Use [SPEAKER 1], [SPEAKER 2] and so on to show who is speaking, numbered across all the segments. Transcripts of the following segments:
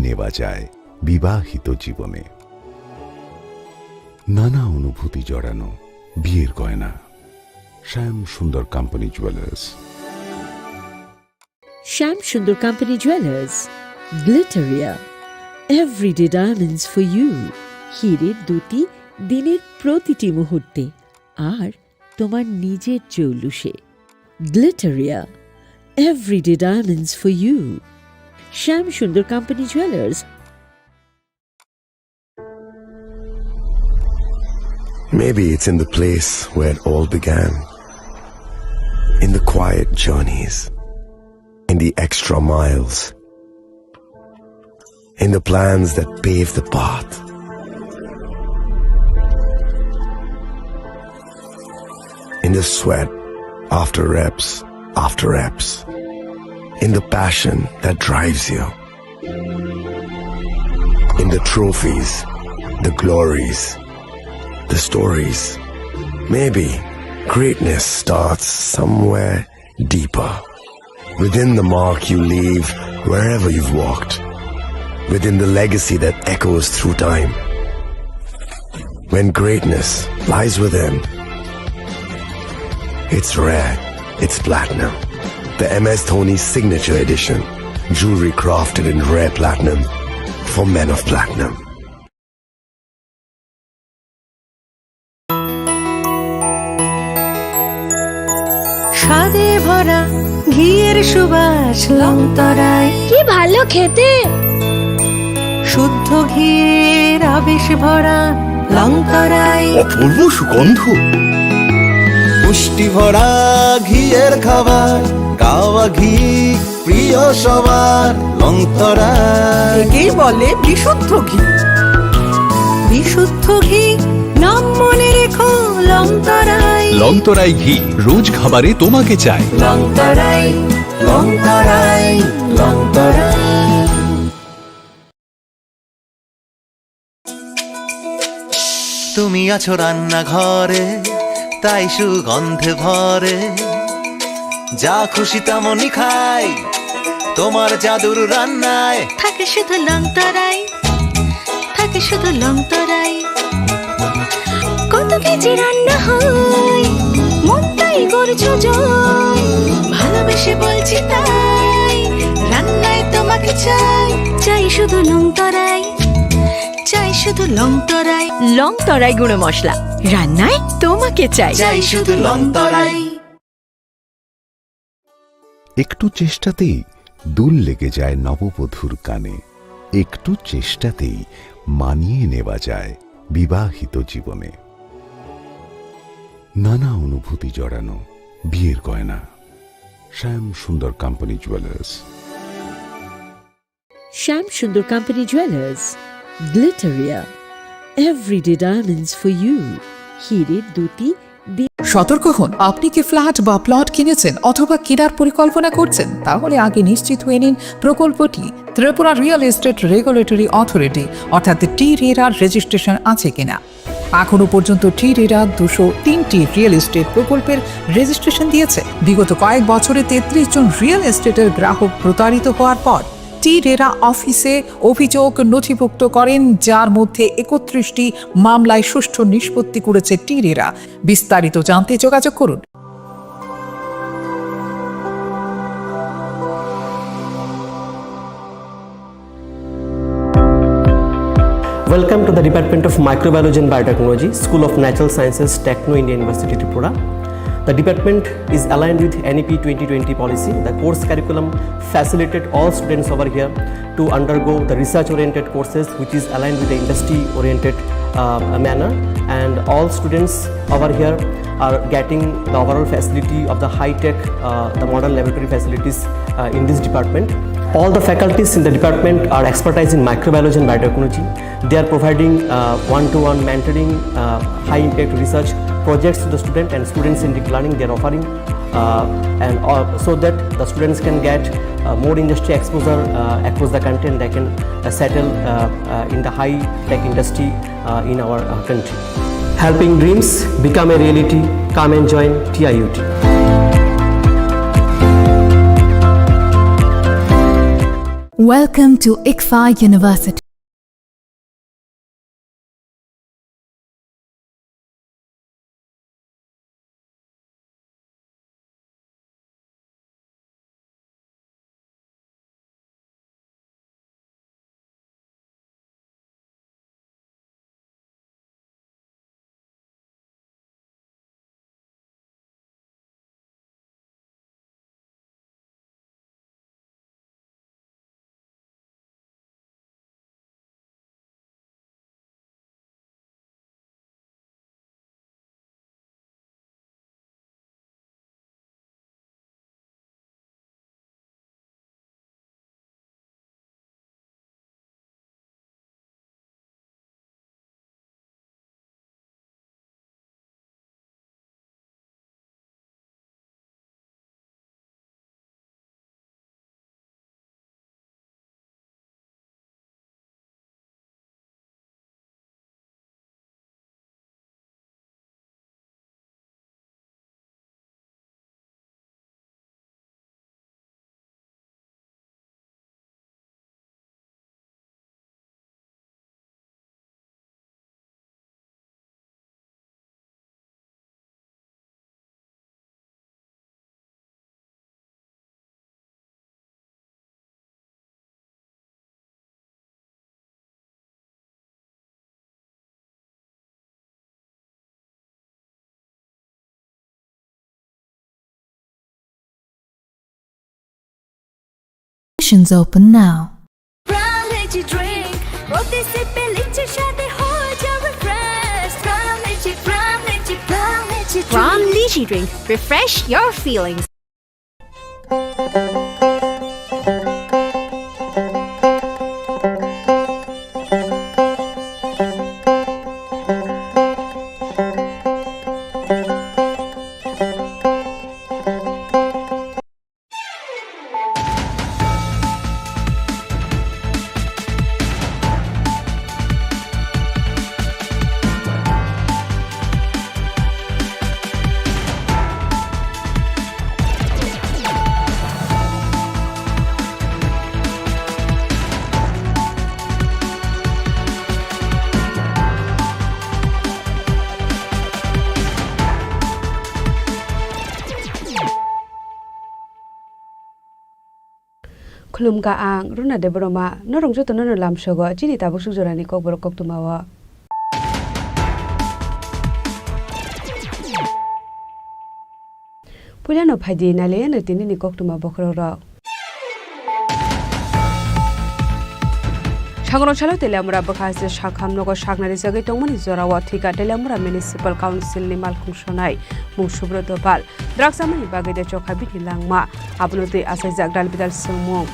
[SPEAKER 1] নেওয়া যায় বিবাহিত জীবনে। নানা অনুভূতি জড়ানো বিয়ের গয়না। শ্যাম Sundar company jewellers.
[SPEAKER 2] Sham Sundar Company Jewelers, Glitteria, everyday diamonds for you. হীরের দুটি দিনের প্রতিটি মুহূর্তে আর তোমার নিজের জৌলুসে। Glitteria, everyday diamonds for you. Sham Sundar Company Jewelers.
[SPEAKER 3] Maybe it's in the place where it all began, in the quiet journeys, in the extra miles, in the plans that pave the path. In the sweat after reps, in the passion that drives you, in the trophies, the glories, the stories. Maybe greatness starts somewhere deeper, within the mark you leave wherever you've walked, within the legacy that echoes through time. When greatness lies within, it's rare, it's platinum. The MS Dhoni Signature Edition, jewelry crafted in rare platinum for men of platinum.
[SPEAKER 4] স্বাদে ভরা ঘিয়ের সুবাস লংতরায়,
[SPEAKER 5] কি ভালো খেতে।
[SPEAKER 4] শুদ্ধ ঘিয়ের আবেশ ভরা লংতরায়,
[SPEAKER 6] অপূর্ব সুগন্ধ। পুষ্টি ভরা ঘিয়ের খাবার, গাওয়া ঘি প্রিয় সবার লংতরায়।
[SPEAKER 4] একেই বলে বিশুদ্ধ ঘি। বিশুদ্ধ ঘি নাম মনে রেখো লংতরায়।
[SPEAKER 7] লংতরাই ঘি রোজ খাবারে তোমাকে চাই।
[SPEAKER 4] লংতরাই, লংতরাই, লংতরাই।
[SPEAKER 6] তুমি আছো রান্নাঘরে, তাই সুগন্ধে ভরে, যা খুশি তেমনই খাই তোমার জাদুর রান্নায়।
[SPEAKER 4] থাকে শুধু লংতরাই, থাকে শুধু লংতরাই। কত কেজি রান্না হয়, মনটাই গড়ছো জয়। ভালোবেসে বলছি তাই, রান্নায় তোমাকে চাই। চাই শুধু লংতরাই, চাই শুধু লংতরাই।
[SPEAKER 2] লংতরাই গুঁড়ো মশলা, রান্নায় তোমাকে চাই।
[SPEAKER 4] চাই শুধু লংতরাই।
[SPEAKER 1] একটু চেষ্টাতেই দুল লেগে যায় নববধূর কানে। একটু চেষ্টাতেই মানিয়ে নেওয়া যায় বিবাহিত জীবনে। নানা অনুভূতি জড়ানো বিয়ের গয়না। শ্যাম Sundar company jewellers.
[SPEAKER 2] Sham Sundar Company Jewelers, Glitteria, everyday diamonds for you. হীরের দুটি
[SPEAKER 8] সতর্ক হন, আপনি কি ফ্ল্যাট বা প্লট কিনেছেন অথবা কেনার পরিকল্পনা করছেন? তাহলে আগে নিশ্চিত হয়ে নিন প্রকল্পটি Tripura real estate regulatory authority অর্থাৎ টি-রেরার রেজিস্ট্রেশন আছে কিনা। এখনো পর্যন্ত টি-রেরা 203টি রিয়েল এস্টেট প্রকল্পের রেজিস্ট্রেশন দিয়েছে। বিগত কয়েক বছরে 33 জন রিয়েল এস্টেটের গ্রাহক প্রতারিত হওয়ার পর টি-রেরা অফিসে অভিযোগ নথিভুক্ত করেন, যার মধ্যে 31টি মামলায় সুষ্ঠু নিষ্পত্তি করেছে টি-রেরা। বিস্তারিত জানতে যোগাযোগ করুন।
[SPEAKER 9] Welcome to the Department of Microbiology and Biotechnology, School of Natural Sciences, Techno India University, Tripura. The department is aligned with NEP 2020 policy. The course curriculum facilitated all students over here to undergo the research-oriented courses, which is aligned with the industry-oriented manner. And all students over here are getting the overall facility of the high-tech, the modern laboratory facilities in this department. All the faculties in the department are expertise in microbiology and biotechnology. They are providing one-to-one mentoring, high-impact research projects to the student, and students in deep learning they are offering, so that the students can get more industry exposure across the country, and they can settle in the high-tech industry in our country. Helping dreams become a reality. Come and join TIUT.
[SPEAKER 5] Welcome to Englsih University. Admissions open now.
[SPEAKER 4] Brown lychee drink. Refresh your feelings.
[SPEAKER 10] Khulum ka ang runa de broma no rongjo to no lam shogo chini ta buk sujorani kok bor kok tumawa Pulano phadi na le no tini ni kok tuma bokro ro Shangro chalo telamura bakhas shakham nogo shagnari jagai tongmani zorawa thika telamura municipal council ni malkhung sonai mung subroto pal draksamani bagai de chokha bini langma abnote asai jagdal bidal sumung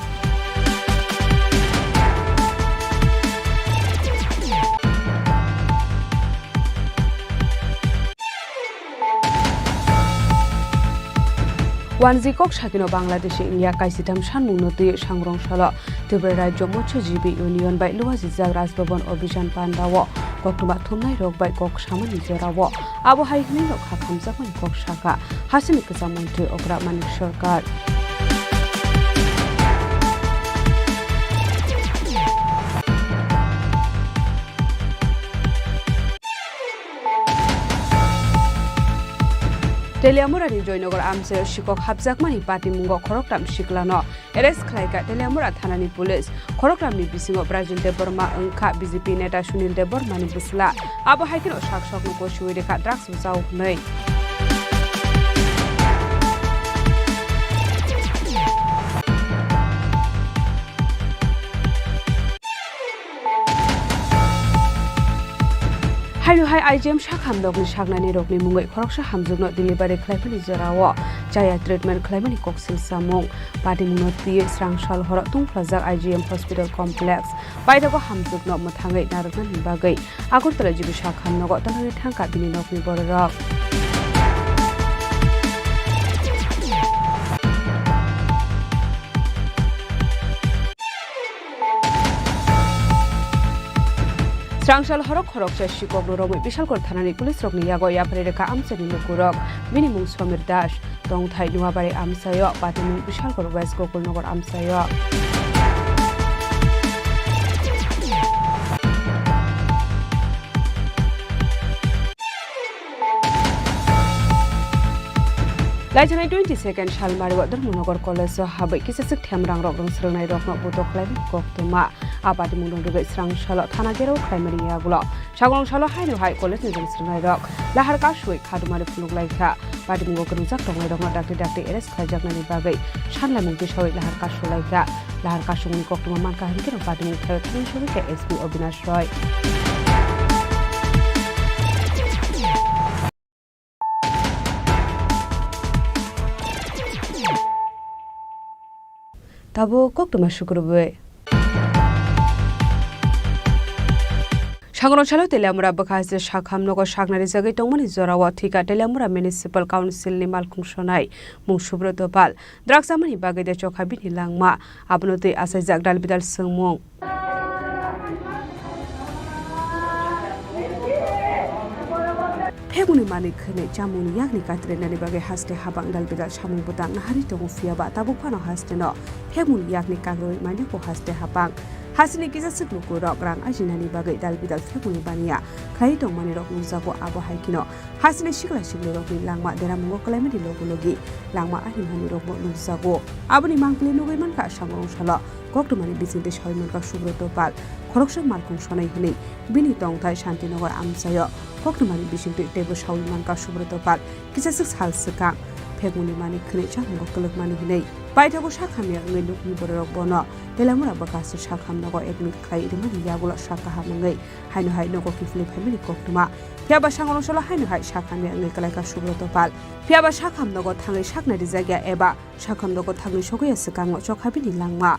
[SPEAKER 10] Wanzikok Shakino Bangladesh India Kaisitam Shanmung Noti Shangrong Shala Tripura Rajyo Mochjibi Union by Luwazi Zagras Babon Obishan Pandawo Koktuma Thumnai Rok by Kok Shamani Zorawo Abo Haikni Rok Hakam Zakman Kok Shaka Hasini Kasamonti Okra Manik Shorkar Telamura ni Joynogar Amse Shikok Habzakmani Party Mungo Korokram Shiklano Eres Klaika Telamura Thanani Police Korokram ni Bisingo Brajin de Burma Unka BJP Neta Shunil de Burmani Busla Abo Haikino Shakshok Nuko Shuide Ka Drax Uzau Nei Hayu hai IGM shakham dogni shagnani rokni mungoi khoroksha hamjugno delivery khlaipani zorawo jaya treatment khlaimani koksil samung party mungno ti srangshal horo tungplajak IGM hospital complex baidago hamjugno muthangai narokna bagai agortala jibi shakham nogo tanari thangka bini nokni bororok Srangshal horok khorokcha shikok roroi bishalkor thanani police rokni yago yapare reka amchani nukurok minimum Somir Das tongthai nuwabari amsayo patimung bishalkor west gokul nogor amsayo Laithanai 22nd Shalmari wa Dharmannagar College habai kisasik thamrang rok rong srangnai rok no boto khlaimani koktoma abadi mundong dugai srang shalo thana gerau khlaimani yagulo sagong shalo haino hai college ni jong srangnai rok lahar kasui khadumari phuluk laika badi mungo kerunjak tongnai rok no dakte arrest khaijaknani bagai sanlamung bisoi lahar kasu laika lahar kasungni koktoma manka hingke badi mung thayo thani shuri ke SB Obinash Roy Tabo koktoma shukurbe Shangron Chalo Telamura Bakas Shakham Nogo Shagnari Zagi Tongmani Zorawa Tika Telamura Municipal Council ni Malkung Shonai Mung Shubro Topal Draksamani Bagay de Chokhabini Langma Abnote Asajak Dalbidal Sungmong Peguni Malik ne Jamuni Yagni Katre Nani Bagay Haste Habang Dalbidal Shamu Butang Nahari Tongu Fiaba Tabupano Haste no Peguni Yagni Kagoi Maniko Haste Habang Hasini kisa sekluku rok rang ajinani bagai dalbidal fekuni bania kai tong mani rok nuzago abo haikino hasini shikla shiklu rok ni langma dera mungo klaimi di logi langma ahimani rok bo nuzago aboni mangkli nugai man ka shamong shala koktu mani bisinte shoy man ka subroto pal khoroksha malkung sonai hini bini tong thai shantinagar amsayo koktu mani bisinte tebo shoy man ka subroto pal kisa sik hal sekang pekuni mani khne cha mungo klek mani hinei Paithago Shakhamia ngeluk ni borok bono Telamura Bakas Shakham Nogo admit khai rimani yagula shakaha mangai haino hai nogo kifli family koktuma Piaba Shangolo Shala haino hai Shakhamia ngekalaka subroto pal Piaba Shakham Nogo thangai shakna rizagya eba Shakham Nogo thangai shogoya sekango chokhabini langma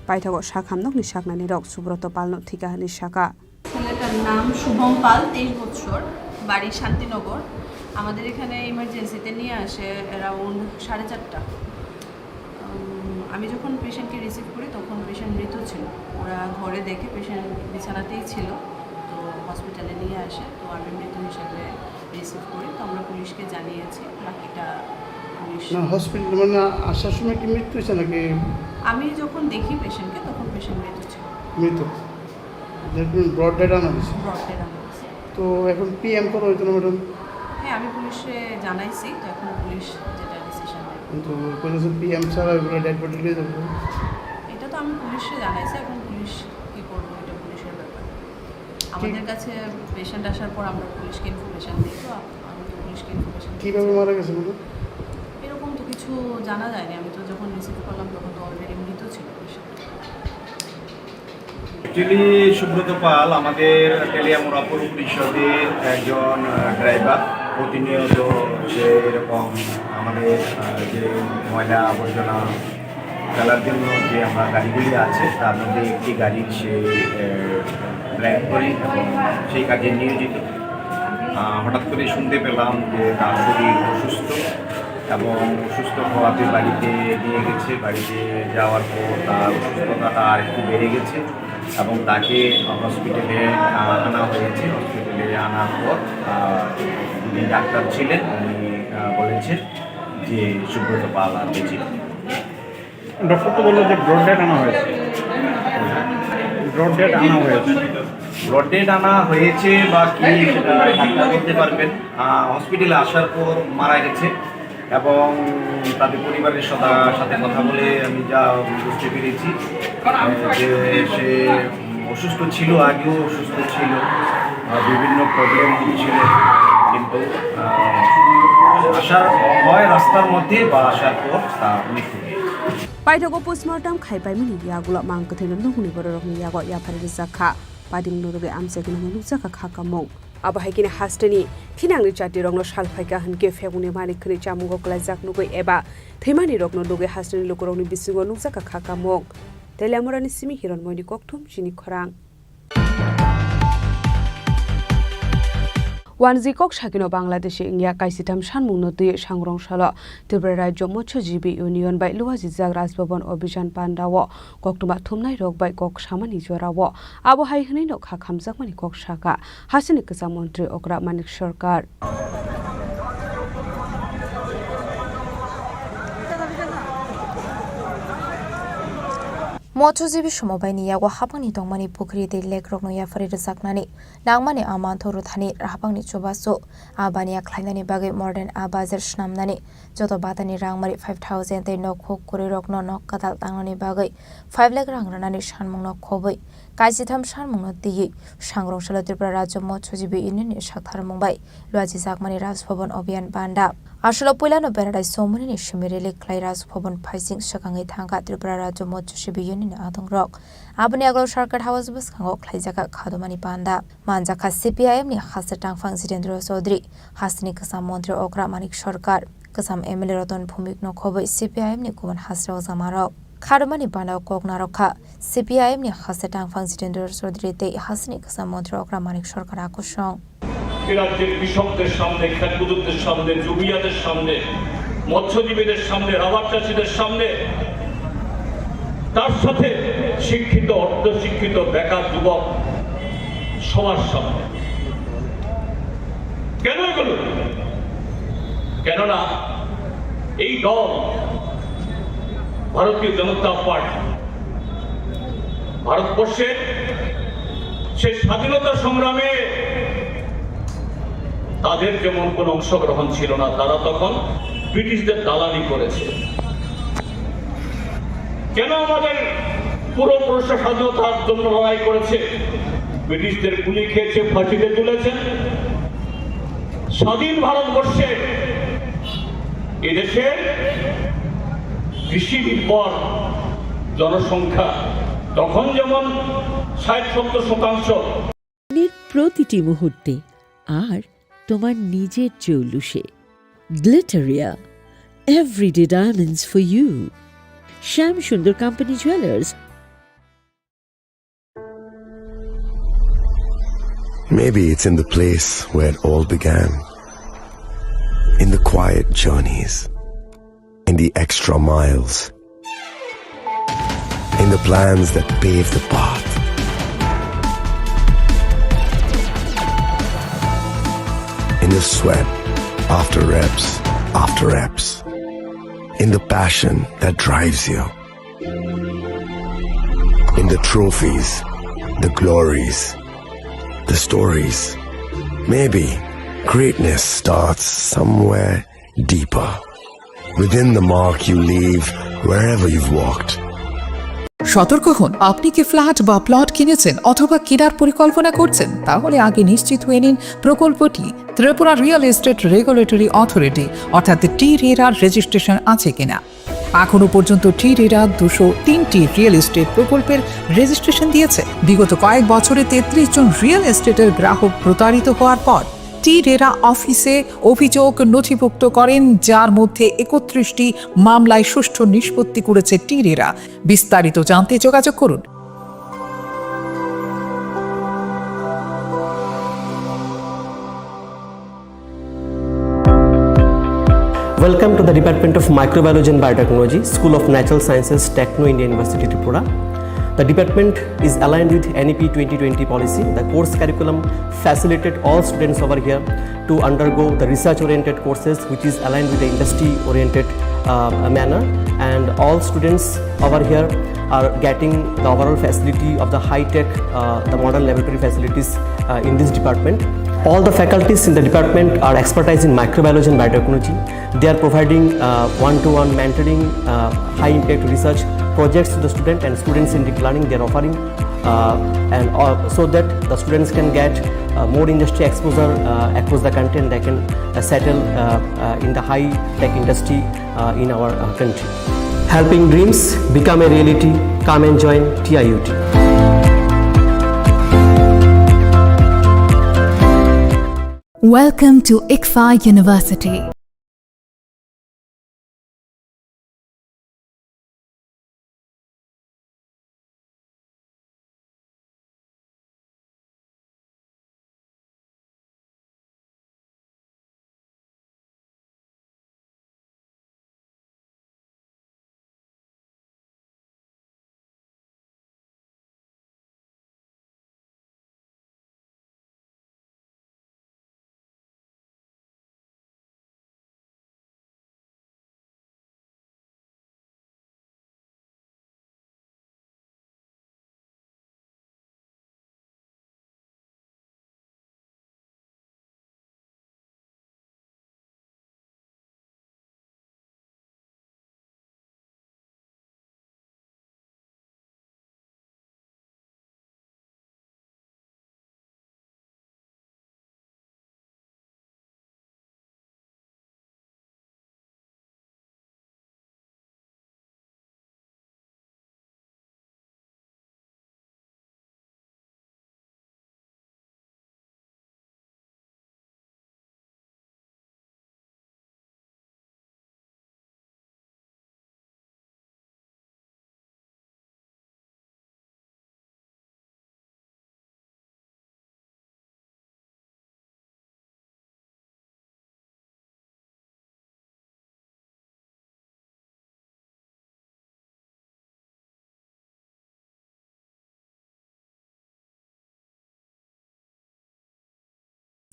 [SPEAKER 10] Paithago Shakham Nogni shakna ni rok subroto pal no thikahani shaka
[SPEAKER 11] ছেলেটার নাম শুভম পাল 23 বছর বাড়ি শান্তিনগর আমাদের এখানে ইমার্জেন্সিতে নিয়ে আসে around 4:30টা আমি যখন পেশেন্টকে রিসিভ করি তখন পেশেন্ট মৃত ছিল ওরা ঘরে দেখে পেশেন্ট বিছানাতেই ছিল তো হসপিটালে নিয়ে আসে তো আমি মৃত হিসেবে রিসিভ করি তো আমরা পুলিশকে জানিয়েছি বাকিটা পুলিশ
[SPEAKER 12] না হসপিটাল মানে আসার সময় কি মৃত্যু হয়েছে নাকি
[SPEAKER 11] আমি যখন দেখি পেশেন্টকে তখন পেশেন্ট মৃত ছিল
[SPEAKER 12] মৃত দেখুন ব্রড ডেড আনা হয়েছে তো এখন পিএম করো হইতো না ম্যাডাম
[SPEAKER 11] হ্যাঁ আমি পুলিশে জানাইছি তো এখন পুলিশ যেটা ডিসিশন নেয়
[SPEAKER 12] কিন্তু পুলিশ পিএম ছাড়া এগুলো ডেড বডি নিয়ে যাবো
[SPEAKER 11] এটা তো আমি পুলিশে জানাইছি এখন পুলিশ কি করবে এটা পুলিশের ব্যাপার আমাদের কাছে পেশেন্ট আসার পর আমরা পুলিশকে ইনফরমেশন দিই তো আমি তো পুলিশকে ইনফরমেশন
[SPEAKER 12] কীভাবে মারা গেছে ম্যাডাম
[SPEAKER 11] এরকম তো কিছু জানা যায়নি আমি তো যখন রিসিভ করলাম তখন তো অলরেডি মৃত ছিল পেশেন্ট
[SPEAKER 13] অ্যাকচুয়ালি সুব্রত পাল আমাদের তেলিয়ামুড়া পৌর পরিষদের একজন ড্রাইভার প্রতিনিয়ত সে এরকম আমাদের যে ময়লা আবর্জনা ফেলার জন্য যে আমরা গাড়িগুলি আছে তার মধ্যে একটি গাড়ি সে ড্রাইভ করে এবং সেই কাজে নিয়োজিত হঠাৎ করে শুনতে পেলাম যে তার শরীর অসুস্থ এবং অসুস্থ হওয়াতে বাড়িতে নিয়ে গেছে বাড়িতে যাওয়ার পর তার অসুস্থতাটা আর একটু বেড়ে গেছে এবং তাকে হসপিটালে আনা হয়েছে হসপিটালে আনার পর উনি ডাক্তার ছিলেন উনি বলেছেন যে সুব্রত পাল আর বেঁচে
[SPEAKER 12] ডক্টর তো বললো যে ব্রড ডেড আনা হয়েছে ব্রড
[SPEAKER 13] ডেড আনা হয়েছে বা কি সেটা ডাক্তার বলতে পারবেন হসপিটালে আসার পর মারা গেছে এবং তাদের পরিবারের সাথে কথা বলে আমি যা বুঝতে পেরেছি যে সে অসুস্থ ছিল আগেও অসুস্থ ছিল বিভিন্ন প্রবলেম ছিল কিন্তু আসার হয় রাস্তার মধ্যে বা আসার পর তার মৃত্যু
[SPEAKER 10] Paithago postmortem khaipai mini yagula mangkathena nungni borokni yago yapari zakha padim nuruge amsekina nukjaka khakamong aba haikini hasteni thinangni chati rokno salphaika hanke feguni mani khri chamungo klajak nugoi eba themani rokno luge hasteni lukorokni bisingo nukjaka khakamong telamurani simi hiron moini kokthum chini khorang ওয়ানজিকক সাকিনো বাংলাদেশে ইংয়া কাইসিতাম সানমুং নদী সাংরং সালো ত্রিপুরা রাজ্য মৎস্যজীবী union by লুয়াজিজাক রাজভবন অভিযান পান্ডাও কক্টুমা থুমনাই রক বাই কক সামানি জরাও আবহাই হनै নক খামজাকমানি কক সাকা হাসিনি কসা মন্ত্রী ওকরা মানিক সরকার
[SPEAKER 14] मत्स्यजीवी समबायनि यागो हापांनि दंमानि पुखरी दै लेक रकनो याफारि रजाकनानि नांमानि आमान थरु थानि हापांनि चुबासो आबानिया ख्लायनानि बागै मर्डेन आबाजर स्नामनानि जतो बातानि रांमारि 5000 दै नखो कुरि रकनो नक काताल तांनानि बागै 5 लाख रां रानानि सानमुंनो खबै काजिथाम सानमुंनो दियै सांग्रंशाला त्रिपुरा राज्य मत्स्यजीवी इउनियननि साक्थार मुंबाय लुआजि जाकमानि राजभवन अभियान बान्दा आसलो पुलानो बेरादाय सोमोनि शिमिरेले ख्लाय राजभवन फाइसिं सकाङै थांगा त्रिपुरा राज्य मत्स्यजीवी इउनियन आदं रक आबनि आगल सरकार हाउस बसखाङाव ख्लायजाका खादमानि बान्दा मानजाका सीपीआईएम नि हासे टांफां जितेन्द्र चौधरी हासनि कसाम मन्त्री अग्रा मानिक सरकार कसाम एमएलए रतन भूमिक नखबै सीपीआईएम नि गुबुन हास्राव जामाराव खादमानि बान्दाव कगनारखा सीपीआईएम नि हासे टांफां जितेन्द्र चौधरी ते हासनि कसाम मन्त्री अग्रा मानिक सरकार आकुशं
[SPEAKER 15] রাজ্যের কৃষকদের সামনে খেতমজুরদের সামনে জমিয়াদের সামনে মৎস্যজীবীদের সামনে রাবার চাষীদের সামনে তার সাথে শিক্ষিত অর্ধশিক্ষিত বেকার যুবক সবার সামনে কেন এগুলো কেননা এই দল ভারতীয় জনতা পার্টি ভারতবর্ষের সে স্বাধীনতা সংগ্রামে তাদের যেমন কোনো অংশগ্রহণ ছিল না তারা তখন ব্রিটিশদের দালালি করেছে কেন আমাদের পুরো স্বাধীনতার জন্য লড়াই করেছে ব্রিটিশদের গুলি খেয়েছে ফাঁসিতে তুলেছে স্বাধীন ভারতবর্ষে এদেশের কৃষি নির্ভর জনসংখ্যা তখন যেমন 60-70%
[SPEAKER 2] প্রতিটি মুহূর্তে আর তোমার নিজের চৌলুসে গ্লিটারিয়া everyday diamonds for you Shyam Sundar company jewellers
[SPEAKER 3] Maybe it's in the place where it all began. In the quiet journeys. In the extra miles. In the plans that pave the path. In the sweat after reps. In the passion that drives you. In the trophies, the glories, the stories. Maybe greatness starts somewhere deeper. Within the mark you leave wherever you've walked.
[SPEAKER 8] সতর্ক হন, আপনি কি flat বা plot কিনেছেন অথবা কেনার পরিকল্পনা করছেন, তাহলে আগে নিশ্চিত হয়ে নিন প্রকল্পটি Tripura real estate regulatory authority অর্থাৎ টি-রেরার রেজিস্ট্রেশন আছে কিনা। এখনো পর্যন্ত টি-রেরা 203টি রিয়েল এস্টেট প্রকল্পের রেজিস্ট্রেশন দিয়েছে। বিগত কয়েক বছরে 33 জন রিয়েল এস্টেটের গ্রাহক প্রতারিত হওয়ার পর টি-রেরা অফিসে অভিযোগ নথিভুক্ত করেন, যার মধ্যে 31টি মামলায় সুষ্ঠু নিষ্পত্তি করেছে টি-রেরা। বিস্তারিত জানতে যোগাযোগ করুন।
[SPEAKER 9] Welcome to the Department of Microbiology and Biotechnology, School of Natural Sciences, Techno India University, Tripura. The department is aligned with NEP 2020 policy. The course curriculum facilitated all students over here to undergo the research-oriented courses, which is aligned with the industry-oriented manner. And all students over here are getting the overall facility of the high-tech, the modern laboratory facilities in this department. All the faculties in the department are expertise in microbiology and biotechnology. They are providing one-to-one mentoring, high-impact research projects to the student, and student-centric learning they are offering, so that the students can get more industry exposure across the country, and they can settle in the high-tech industry in our country. Helping dreams become a reality. Come and join TIUT.
[SPEAKER 5] Welcome to Englsih University.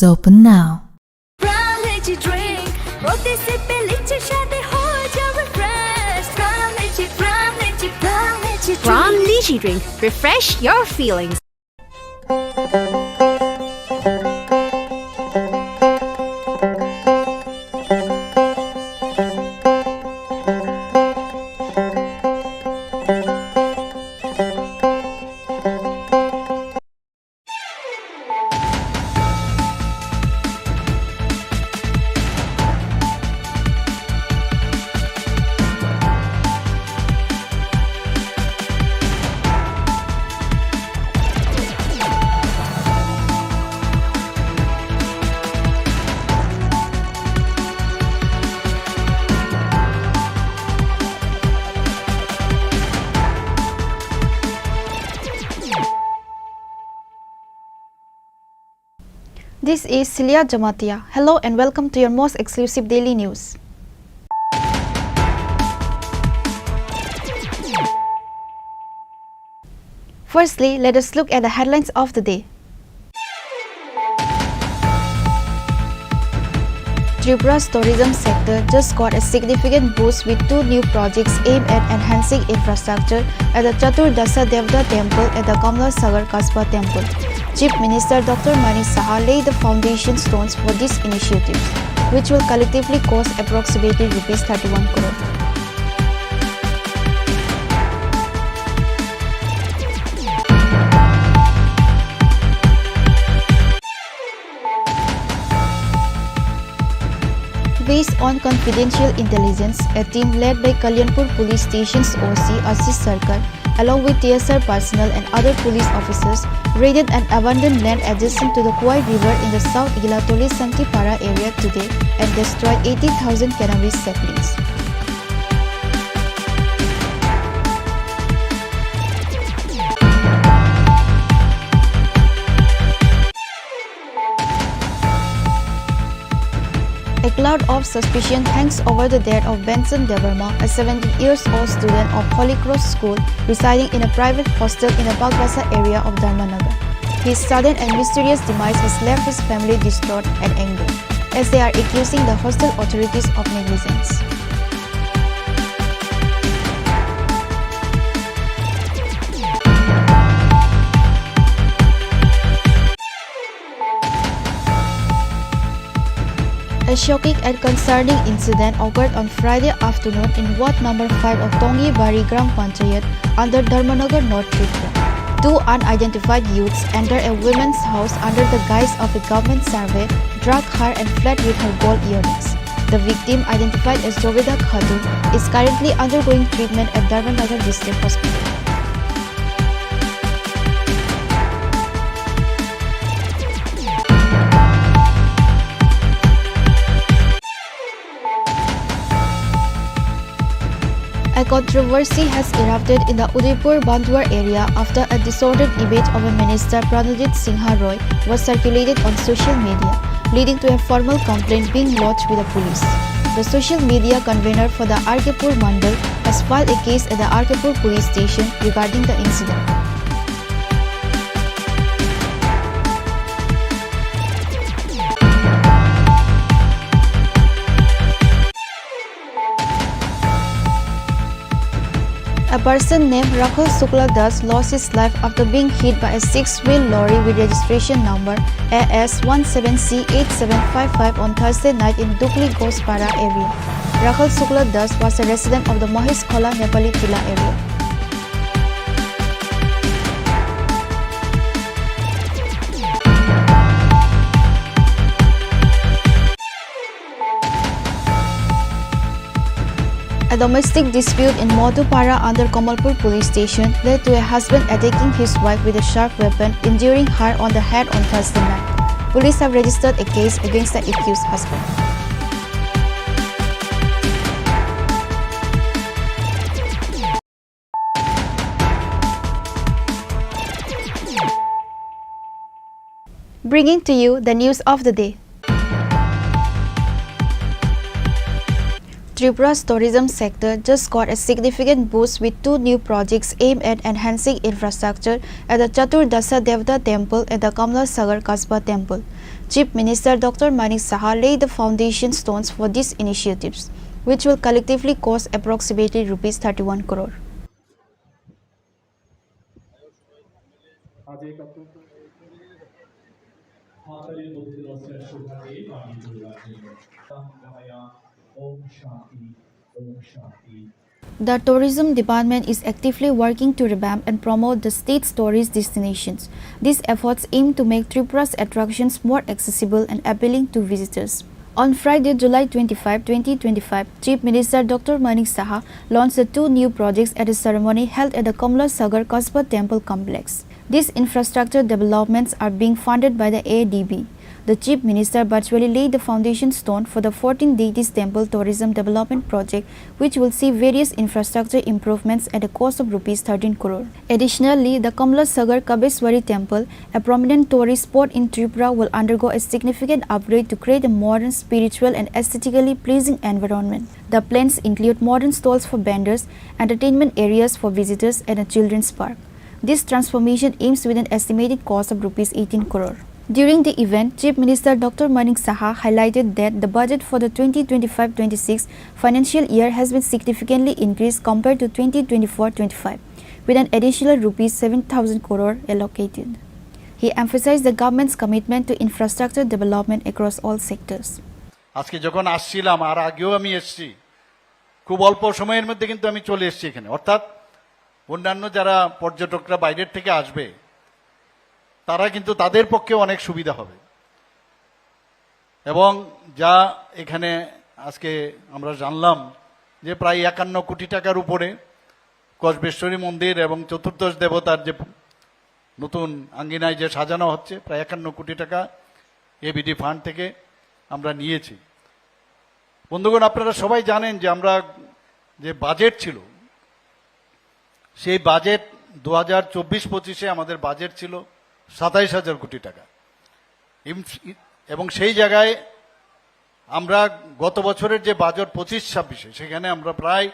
[SPEAKER 5] open now.
[SPEAKER 4] From Lychee Drink, refresh your feelings.
[SPEAKER 16] This is Celia Jamatia. Hello and welcome to your most exclusive daily news. Firstly, let us look at the headlines of the day. Tripura's tourism sector just got a significant boost with two new projects aimed at enhancing infrastructure at the Chaturdasa Devda Temple and the Kamla Sagar Kasba Temple. Chief Minister Dr. Mani Saha laid the foundation stones for these initiatives, which will collectively cost approximately Rs 31 crore. Based on confidential intelligence, a team led by Kalyanpur Police Station's OC Ashish Sarkar, along with TSR personnel and other police officers, raided an abandoned land adjacent to the Kuai River in the South Ilatoli Sankipara area today and destroyed 80,000 cannabis saplings. A cloud of suspicion hangs over the death of Benson Deverma, a 17-year-old student of Holy Cross School residing in a private hostel in the Bagwasa area of Dharmanagar. His sudden and mysterious demise has left his family distraught and angry, as they are accusing the hostel authorities of negligence. A shocking and concerning incident occurred on Friday afternoon in Ward number 5 of Tongi Bari Gram Panchayat under Dharmanagar North Tripura. Two unidentified youths entered a woman's house under the guise of a government survey, drugged her and fled with her gold earrings. The victim, identified as Joveda Khatun, is currently undergoing treatment at Dharmanagar District Hospital. A controversy has erupted in the Udaipur Bandwar area after a distorted image of a minister, Pranajit Singha Roy, was circulated on social media, leading to a formal complaint being lodged with the police. The social media convener for the Arkepur Mandal has filed a case at the Arkepur police station regarding the incident. A person named Rakhul Sukla Das lost his life after being hit by a six-wheel lorry with registration number AS17C8755 on Thursday night in Dukli Gospara area. Rakhul Sukla Das was a resident of the Mohesh Khola Nepali Tila area. A domestic dispute in Modupara under Kamalpur police station led to a husband attacking his wife with a sharp weapon, injuring her on the head on Thursday night. Police have registered a case against the accused husband. Bringing to you the news of the day. Tripura's tourism sector just got a significant boost with 2 new projects aimed at enhancing infrastructure at the Chaturdasa Devata Temple and the Kamla Sagar Kasba Temple. Chief Minister Dr. Manik Saha laid the foundation stones for these initiatives, which will collectively cost approximately Rs 31 crore. The tourism department is actively working to revamp and promote the state's tourist destinations. These efforts aim to make Tripura's attractions more accessible and appealing to visitors. On Friday, July 25, 2025, Chief Minister Dr. Manik Saha launched the 2 new projects at a ceremony held at the Kamla Sagar Kasba Temple Complex. These infrastructure developments are being funded by the ADB. The Chief Minister virtually laid the foundation stone for the 14 Deities Temple Tourism Development Project, which will see various infrastructure improvements at a cost of Rs 13 crore. Additionally, the Kamla Sagar Kabeswari Temple, a prominent tourist spot in Tripura, will undergo a significant upgrade to create a modern, spiritual and aesthetically pleasing environment. The plans include modern stalls for vendors, entertainment areas for visitors and a children's park. This transformation aims with an estimated cost of Rs 18 crore. During the event, Chief Minister Dr. Manik Saha highlighted that the budget for the 2025-26 financial year has been significantly increased compared to 2024-25, with an additional Rs 7,000 crore allocated. He emphasized the government's commitment to infrastructure development across all sectors.
[SPEAKER 17] আজকে যখন আসছিলাম আর আগেও আমি এসেছি, খুব অল্প সময়ের মধ্যে কিন্তু আমি চলে এসেছি এখানে। অর্থাৎ অন্যান্য যারা পর্যটকরা বাইরের থেকে আসবে তারা কিন্তু তাদের পক্ষে অনেক সুবিধা হবে। এবং যা এখানে আজকে আমরা জানলাম যে প্রায় 51 কোটি টাকার উপরে কসবেশ্বরী মন্দির এবং চতুর্দশ দেবতার যে নতুন আঙ্গিনায় যে সাজানো হচ্ছে, প্রায় 51 কোটি টাকা এবিডি ফান্ড থেকে আমরা নিয়েছি। বন্ধুগণ, আপনারা সবাই জানেন যে আমরা যে বাজেট ছিল, সেই বাজেট 2024-25-এ আমাদের বাজেট ছিল 27,000 কোটি টাকা, এবং সেই জায়গায় আমরা গত বছরের যে বাজেট 25-26-এ সেখানে আমরা প্রায়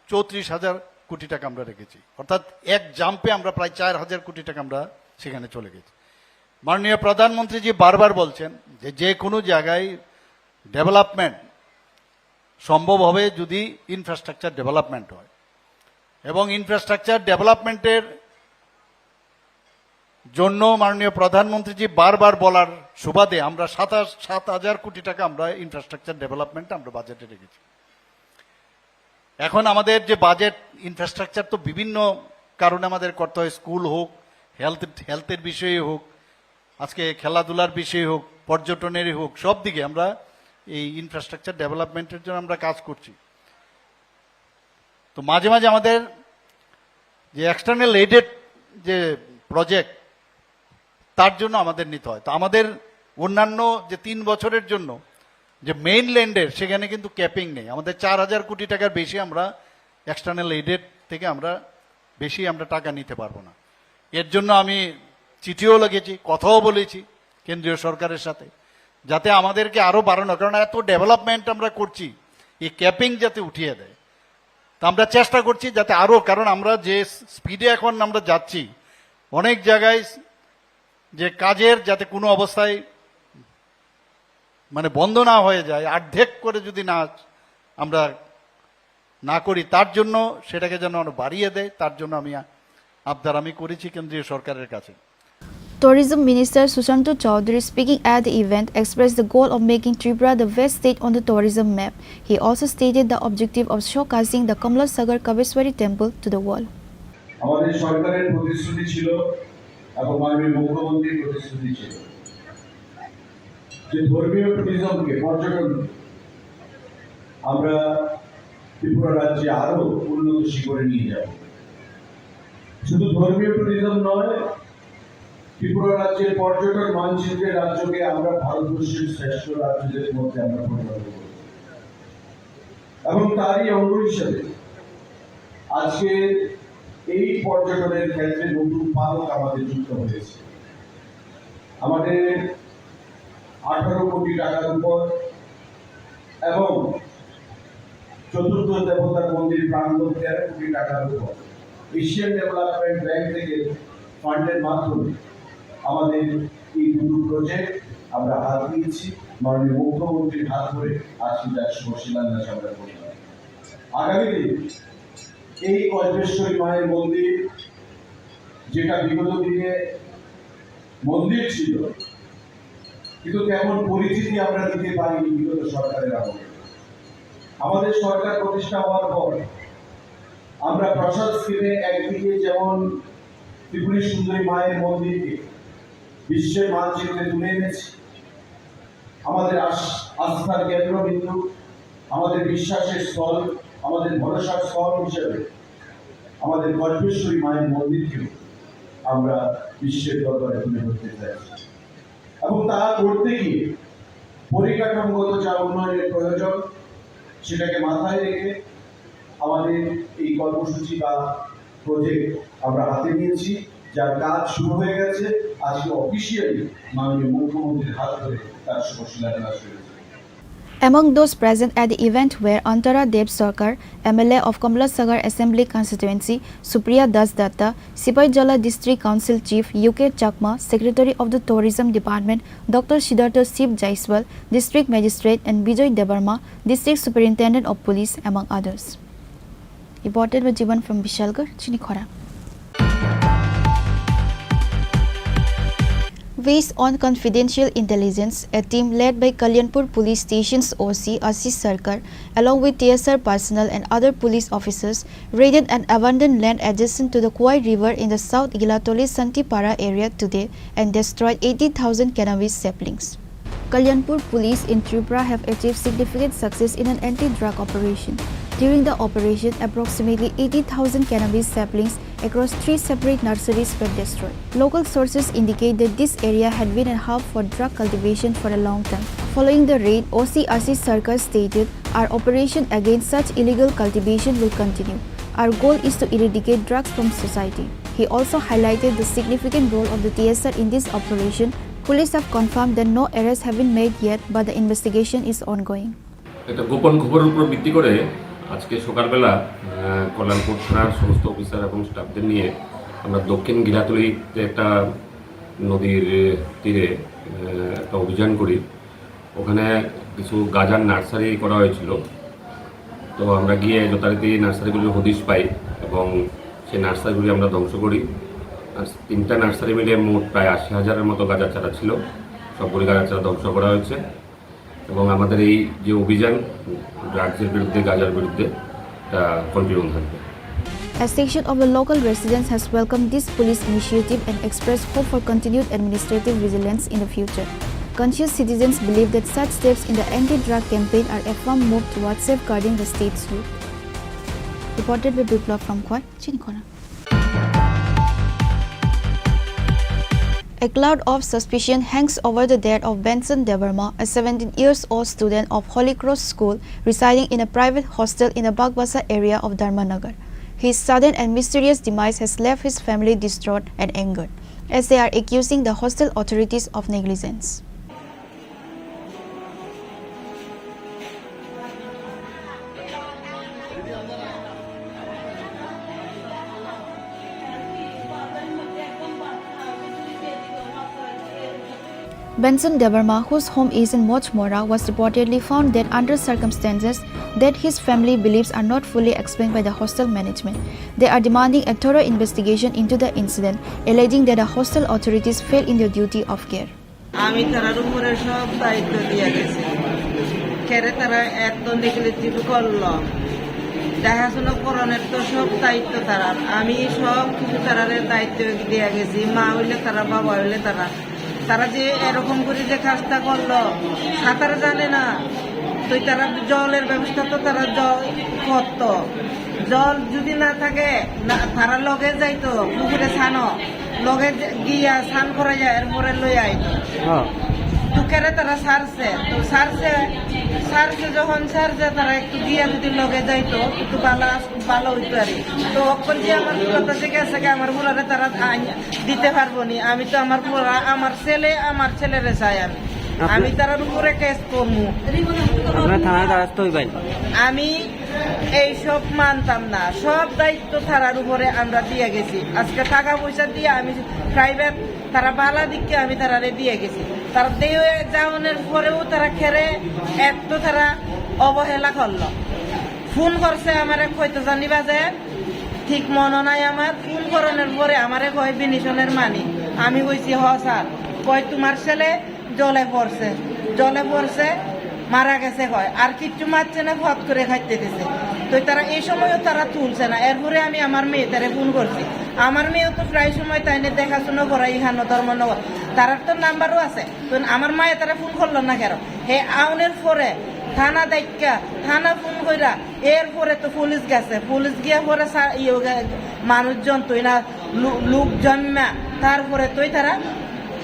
[SPEAKER 17] 34,000 কোটি টাকা আমরা রেখেছি। অর্থাৎ এক জাম্পে আমরা প্রায় 4,000 কোটি টাকা আমরা সেখানে চলে গেছি। মাননীয় প্রধানমন্ত্রীজি বারবার বলছেন যে যে কোনো জায়গায় ডেভেলপমেন্ট সম্ভব হবে যদি ইনফ্রাস্ট্রাকচার ডেভেলপমেন্ট হয়, এবং ইনফ্রাস্ট্রাকচার ডেভেলপমেন্টের জন্য মাননীয় প্রধানমন্ত্রীজি বারবার বলার সুবাদে আমরা 7,000 কোটি টাকা আমরা ইনফ্রাস্ট্রাকচার ডেভেলপমেন্ট আমরা বাজেটে রেখেছি। এখন আমাদের যে বাজেট ইনফ্রাস্ট্রাকচার তো বিভিন্ন কারণে আমাদের করতে হয়, স্কুল হোক, হেলথের বিষয়ে হোক, আজকে খেলাধুলার বিষয়ে হোক, পর্যটনেরই হোক, সব দিকে আমরা এই ইনফ্রাস্ট্রাকচার ডেভেলপমেন্টের জন্য আমরা কাজ করছি। তো মাঝে মাঝে আমাদের যে এক্সটার্নাল এইডেড যে প্রজেক্ট তার জন্য আমাদের নিতে হয়। তো আমাদের অন্যান্য যে 3 বছরের জন্য যে মেইন ল্যান্ডের সেখানে কিন্তু ক্যাপিং নেই, আমাদের 4,000 কোটি টাকার বেশি আমরা এক্সটার্নাল এইডেড থেকে আমরা বেশি আমরা টাকা নিতে পারবো না। এর জন্য আমি চিঠিও লিখেছি, কথাও বলেছি কেন্দ্রীয় সরকারের সাথে, যাতে আমাদেরকে আরও বাড়ানো, কারণ এত ডেভেলপমেন্ট আমরা করছি, এই ক্যাপিং যাতে উঠিয়ে দেয়। তা আমরা চেষ্টা করছি যাতে আরও, কারণ আমরা যে স্পিডে এখন আমরা যাচ্ছি অনেক জায়গায় যে কাজের যাতে কোনো অবস্থায় মানে বন্ধ না হয়ে যায়, অর্ধেক করে যদি না আমরা না করি, তার জন্য সেটাকে যেন বাড়িয়ে দেয়, তার জন্য আবদার আমি করেছি কেন্দ্রীয় সরকারের কাছে।
[SPEAKER 16] Tourism Minister Sushanto Chowdhury, speaking at the event, expressed the goal of making Tripura the best state on the tourism map. He also stated the objective of showcasing the Kamla Sagar Kabeswari Temple to the world.
[SPEAKER 15] আমাদের সরকারের প্রতিশ্রুতি ছিল এবং মাননীয় মুখ্যমন্ত্রীর প্রতিশ্রুতি ছিল যে ধর্মীয় ট্যুরিজমকে, পর্যটন আমরা ত্রিপুরা রাজ্যে আরো উন্নত শিখরে নিয়ে যাব। শুধু ধর্মীয় ট্যুরিজম নয়, ত্রিপুরা রাজ্যের পর্যটন মানচিত্রের রাজ্যকে আমরা ভারতবর্ষের শ্রেষ্ঠ রাজ্যদের মধ্যে আমরা পরিণত করব, এবং তারই অঙ্গ হিসেবে আজকে এই পর্যটনের ক্ষেত্রে নতুন পালক আমাদের যুক্ত হয়েছে। আমাদের 18 কোটি টাকার উপর এবং চতুর্থ দেবতার মন্দির প্রাঙ্গণ 13 কোটি টাকার উপর এশিয়ান ডেভেলপমেন্ট ব্যাংক থেকে ফান্ডের মাধ্যমে আমাদের এই দুটো প্রজেক্ট আমরা হাত দিয়েছি। মাননীয় মুখ্যমন্ত্রীর হাত ধরে আজকে তার শুভ শিলান্যাস আমরা করলাম। আগামী দিন এই কল্পেশ্বরী মায়ের মন্দির, যেটা বিগত দিনে মন্দির ছিল কিন্তু তেমন পরিচিতি আমরা দিতে পারিনি বিগত সরকারের আমলে। আমাদের সরকার প্রতিষ্ঠা হওয়ার পর আমরা প্রসাদ স্কিমে একদিকে যেমন ত্রিপুরী সুন্দরী মায়ের মন্দিরকে বিশ্বের মানচিত্রে তুলে এনেছি, আমাদের আস্থার কেন্দ্রবিন্দু, আমাদের বিশ্বাসের স্থল, আমাদের ভরসার স্থল হিসেবে আমাদের কল্পেশ্বরী মায়ের মন্দিরকেও আমরা বিশ্বের দরবারে তুলে ধরতে চাইছি। এবং তা করতে গিয়ে পরিকাঠামোগত যা উন্নয়নের প্রয়োজন সেটাকে মাথায় রেখে আমাদের এই কর্মসূচি বা প্রজেক্ট আমরা হাতে নিয়েছি, যার কাজ শুরু হয়ে গেছে। আজকে অফিসিয়ালি মাননীয় মুখ্যমন্ত্রীর হাত ধরে তার শুভ শিলান্যাস হয়েছে।
[SPEAKER 16] Among those present at the event were Antara Dev Sarkar, MLA of Kamlasagar Assembly Constituency, Supriya Das Datta, Sipaijala District Council Chief UK Chakma, Secretary of the Tourism Department, Dr. Siddhartha Sip Jaiswal, District Magistrate, and Bijoy Debarma, District Superintendent of Police, among others. Reported by Jivan from Vishalgarh, Chini Khorang. Based on confidential intelligence, a team led by Kalyanpur Police Station's OC Ashish Sarkar, along with TSR personnel and other police officers, raided an abandoned land adjacent to the Kwai River in the South Gilatoli Santipara area today and destroyed 80,000 cannabis saplings. Kalyanpur Police in Tripura have achieved significant success in an anti-drug operation. During the operation, approximately 80,000 cannabis saplings across 3 separate nurseries were destroyed. Local sources indicate that this area had been a hub for drug cultivation for a long time. Following the raid, OC Ashish Sarkar stated, "Our operation against such illegal cultivation will continue. Our goal is to eradicate drugs from society." He also highlighted the significant role of the TSR in this operation. Police have confirmed that no arrests have been made yet, but the investigation is ongoing.
[SPEAKER 18] একটা গোপন খবরের উপর ভিত্তি করে আজকে সকালবেলা কল্যাণপুর থানার সমস্ত অফিসার এবং স্টাফদের নিয়ে আমরা দক্ষিণ গিলাতলিতে একটা নদীর তীরে একটা অভিযান করি। ওখানে কিছু গাঁজার নার্সারি করা হয়েছিল। তো আমরা গিয়ে যথারীতি নার্সারিগুলির হদিশ পাই এবং সেই নার্সারিগুলি আমরা ধ্বংস করি। আর 3টা নার্সারি মিলে মোট প্রায় 80,000-এর মতো গাঁজার চারা ছিল। সবগুলি গাঁজার চারা ধ্বংস করা হয়েছে এবং আমাদের এই যে অভিযান ড্রাগসের বিরুদ্ধে, গাঁজার বিরুদ্ধে, এটা কন্টিনিউ থাকবে।
[SPEAKER 16] A section of the local residents has welcomed this police initiative and expressed hope for continued administrative vigilance in the future. Conscious citizens believe that such steps in the anti-drug campaign are a firm move towards safeguarding the state's youth. Reported by Biplov from Kwai, Chini Khorang. A cloud of suspicion hangs over the death of Benson Debarma, a 17-year-old student of Holy Cross School residing in a private hostel in the Bagbasa area of Dharmanagar. His sudden and mysterious demise has left his family distraught and angered, as they are accusing the hostel authorities of negligence. Benson Debarma, whose home is in Mochmora, was reportedly found dead under circumstances that his family believes are not fully explained by the hostel management. They are demanding a thorough investigation into the incident, alleging that the hostel authorities failed in their duty of care.
[SPEAKER 19] আমি তারার উপরে সব দায়িত্ব দিয়ে গেছি, কেরে তারা এত নেগলিজিভ করলো, দেখাশোনা করণের তো সব দায়িত্ব তারার। আমি সব কিছু তারার দায়িত্ব দিয়ে গেছি। মা হইলে তারা, বাবা হইলে তারা। তারা যে এরকম করে যে কাজটা করলো, সাঁতার জানে না, তো তারা জলের ব্যবস্থা তো তারা জল করতো। জল যদি না থাকে তারা লগে যাইতো, পুকুরে ছানো লগে গিয়া স্নান করা যায়, এরপরে লই আইতো। দুঃখেরে তারা সারছে, তো সারছে যখন সারছে তারা একটু গিয়া যদি লগে যাইতো একটু ভালো হইতো আর। তো অক্ষর যে আমার কথা থেকে আছে আমার পুরারে তারা দিতে পারবো নি। আমি তো আমার পুরা আমার ছেলেরে চাই আমি। আমি তার উপরে কেস করবো। আমি এইসব মানতাম না, সব দায়িত্ব থানার উপরে আমরা দিয়ে গেছি। আজকে টাকা পয়সা দিয়ে আমি প্রাইভেট তারা বালা দিককে আমি তারা দিয়ে গেছি। তারা দিয়ে যাওয়ানোর পরেও তারা খেরে এত তারা অবহেলা করলো। ফোন করছে আমারে কইতে জানিবা যে ঠিক মনে নাই আমার। ফোন করানোর পরে আমারে কয় বিনিশনের মানি। আমি কইছি হ স্যার। কয় তোমার ছেলে জলে পড়ছে মারা গেছে। কয় আর কিচ্ছু মারছে না, ফট করে খাইতে দিছে। তো তারা এই সময়ও তারা তুলছে না। এরপরে আমি আমার মেয়ে তারে ফোন করছি। আমার মেয়েও তো প্রায় সময় তাইনে দেখাশোনা করা ইহানো ধর্মনগর, তারার তো নাম্বারও আছে। তো আমার মায়ে তারা ফোন করলো না কেন? হে আউনের পরে থানা দেখা থানা ফোন কইরা এরপরে তো পুলিশ গেছে। পুলিশ গিয়ে পরে মানুষজন তুই না লোকজন না, তারপরে তুই তারা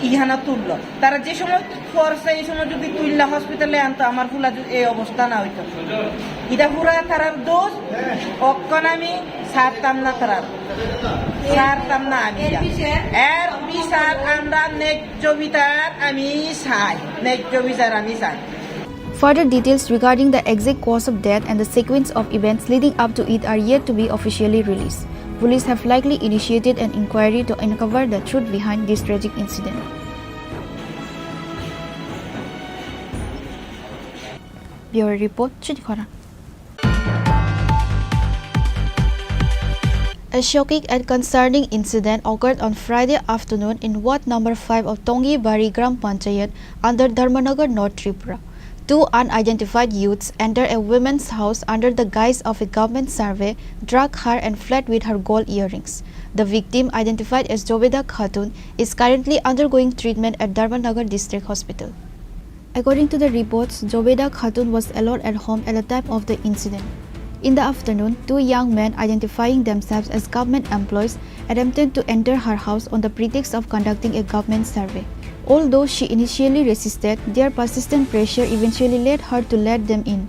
[SPEAKER 19] ইহানা তুললো। তারা যে সময় করছে এই সময় যদি তুললা হসপিটালে আনতো আমার ফুলা এই অবস্থা না হইতো। এটা পুরা তারার দোষ। অক্ষণ আমি ছাড়তাম না, ছাড়তাম না আমি। এর বিচার আমরা ন্যায্য বিচার আমি চাই, ন্যায্য বিচার আমি চাই।
[SPEAKER 16] Further details regarding the exact cause of death and the sequence of events leading up to it are yet to be officially released. Police have likely initiated an inquiry to uncover the truth behind this tragic incident. Bureau Report, Chini Khorang. A shocking and concerning incident occurred on Friday afternoon in Ward number 5 of Tongi Bari Gram Panchayat under Dharmanagar, North Tripura. Two unidentified youths entered a woman's house under the guise of a government survey, drug her and fled with her gold earrings. The victim, identified as Jobeda Khatun, is currently undergoing treatment at Dharmanagar District Hospital. According to the reports, Jobeda Khatun was alone at home at the time of the incident. In the afternoon, two young men identifying themselves as government employees attempted to enter her house on the pretext of conducting a government survey. Although she initially resisted, their persistent pressure eventually led her to let them in.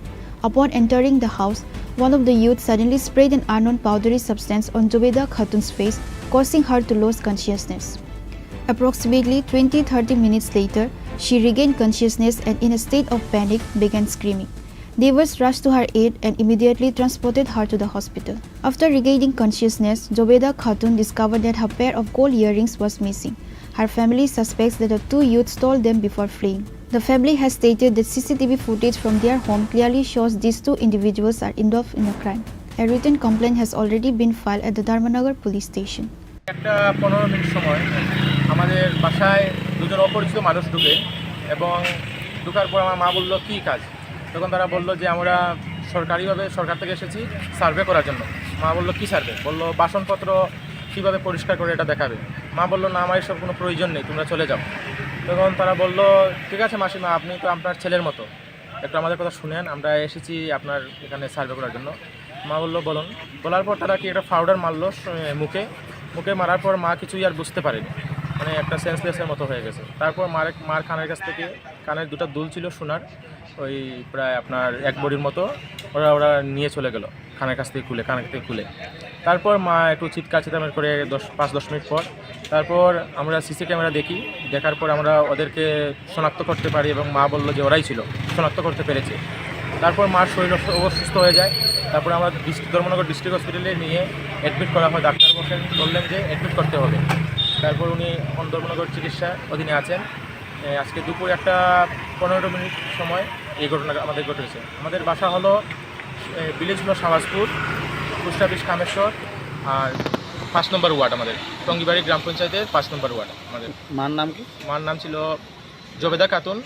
[SPEAKER 16] Upon entering the house, one of the youths suddenly sprayed an unknown powdery substance on Jobeda Khatun's face, causing her to lose consciousness. Approximately 20-30 minutes later, she regained consciousness and in a state of panic began screaming. Neighbors rushed to her aid and immediately transported her to the hospital. After regaining consciousness, Jobeda Khatun discovered that her pair of gold earrings was missing. Her family suspects that the two youths stole them before fleeing. The family has stated that CCTV footage from their home clearly shows these two individuals are involved in a crime. A written complaint has already been filed at the Dharmanagar police station.
[SPEAKER 20] একটা 15 minute সময় আমাদের বাসায় দুজন অপরিচিত মানুষ ঢুকে এবং ঢোকার পর আমার মা বলল কী কাজ। তখন তারা বলল যে আমরা সরকারিভাবে সরকার থেকে এসেছি সার্ভে করার জন্য। মা বলল কী সার্ভে? বলল বাসনপত্র কীভাবে পরিষ্কার করে এটা দেখাবে। মা বলল না আমার এসব কোনো প্রয়োজন নেই, তোমরা চলে যাও। তখন তারা বলল ঠিক আছে মাসিমা, আপনি তো আপনার ছেলের মতো, একটু আমাদের কথা শুনেন, আমরা এসেছি আপনার এখানে সার্ভে করার জন্য। মা বলল বলুন। বলার পর তারা কি একটা পাউডার মারলো মুখে মারার পর মা কিছুই আর বুঝতে পারেনি, মানে একটা সেন্সলেসের মতো হয়ে গেছে। তারপর মার কানের কাছ থেকে কানের দুটো দুল ছিল সোনার, ওই প্রায় আপনার 1 বড়ির মতো ওরা নিয়ে চলে গেল কানের থেকে খুলে। তারপর মা একটু চিৎকার চেঁচামেচি করে 5-10 মিনিট পর তারপর আমরা সিসি ক্যামেরা দেখার পর আমরা ওদেরকে শনাক্ত করতে পারি এবং মা বলল যে ওরাই ছিল, শনাক্ত করতে পেরেছে। তারপর মার শরীর অসুস্থ হয়ে যায়। তারপর আমরা ধর্মনগর ডিস্ট্রিক্ট হসপিটালে নিয়ে অ্যাডমিট করা হয়। ডাক্তার বললেন যে অ্যাডমিট করতে হবে। তারপর উনি ধর্মনগর চিকিৎসা অধীনে আছেন। আজকে দুপুর 1:15 মিনিট সময় এই ঘটনা আমাদের ঘটেছে। আমাদের বাসা হলো ভিলেজ হলো শাহবাজপুর, পোস্ট অফিস কামেশ্বর, আর 5 নম্বর ওয়ার্ড আমাদের টঙ্গিবাড়ি গ্রাম পঞ্চায়েতের 5 নম্বর ওয়ার্ড। আমাদের
[SPEAKER 21] মার নাম কি?
[SPEAKER 20] মার নাম ছিল জবেদা খাতুন,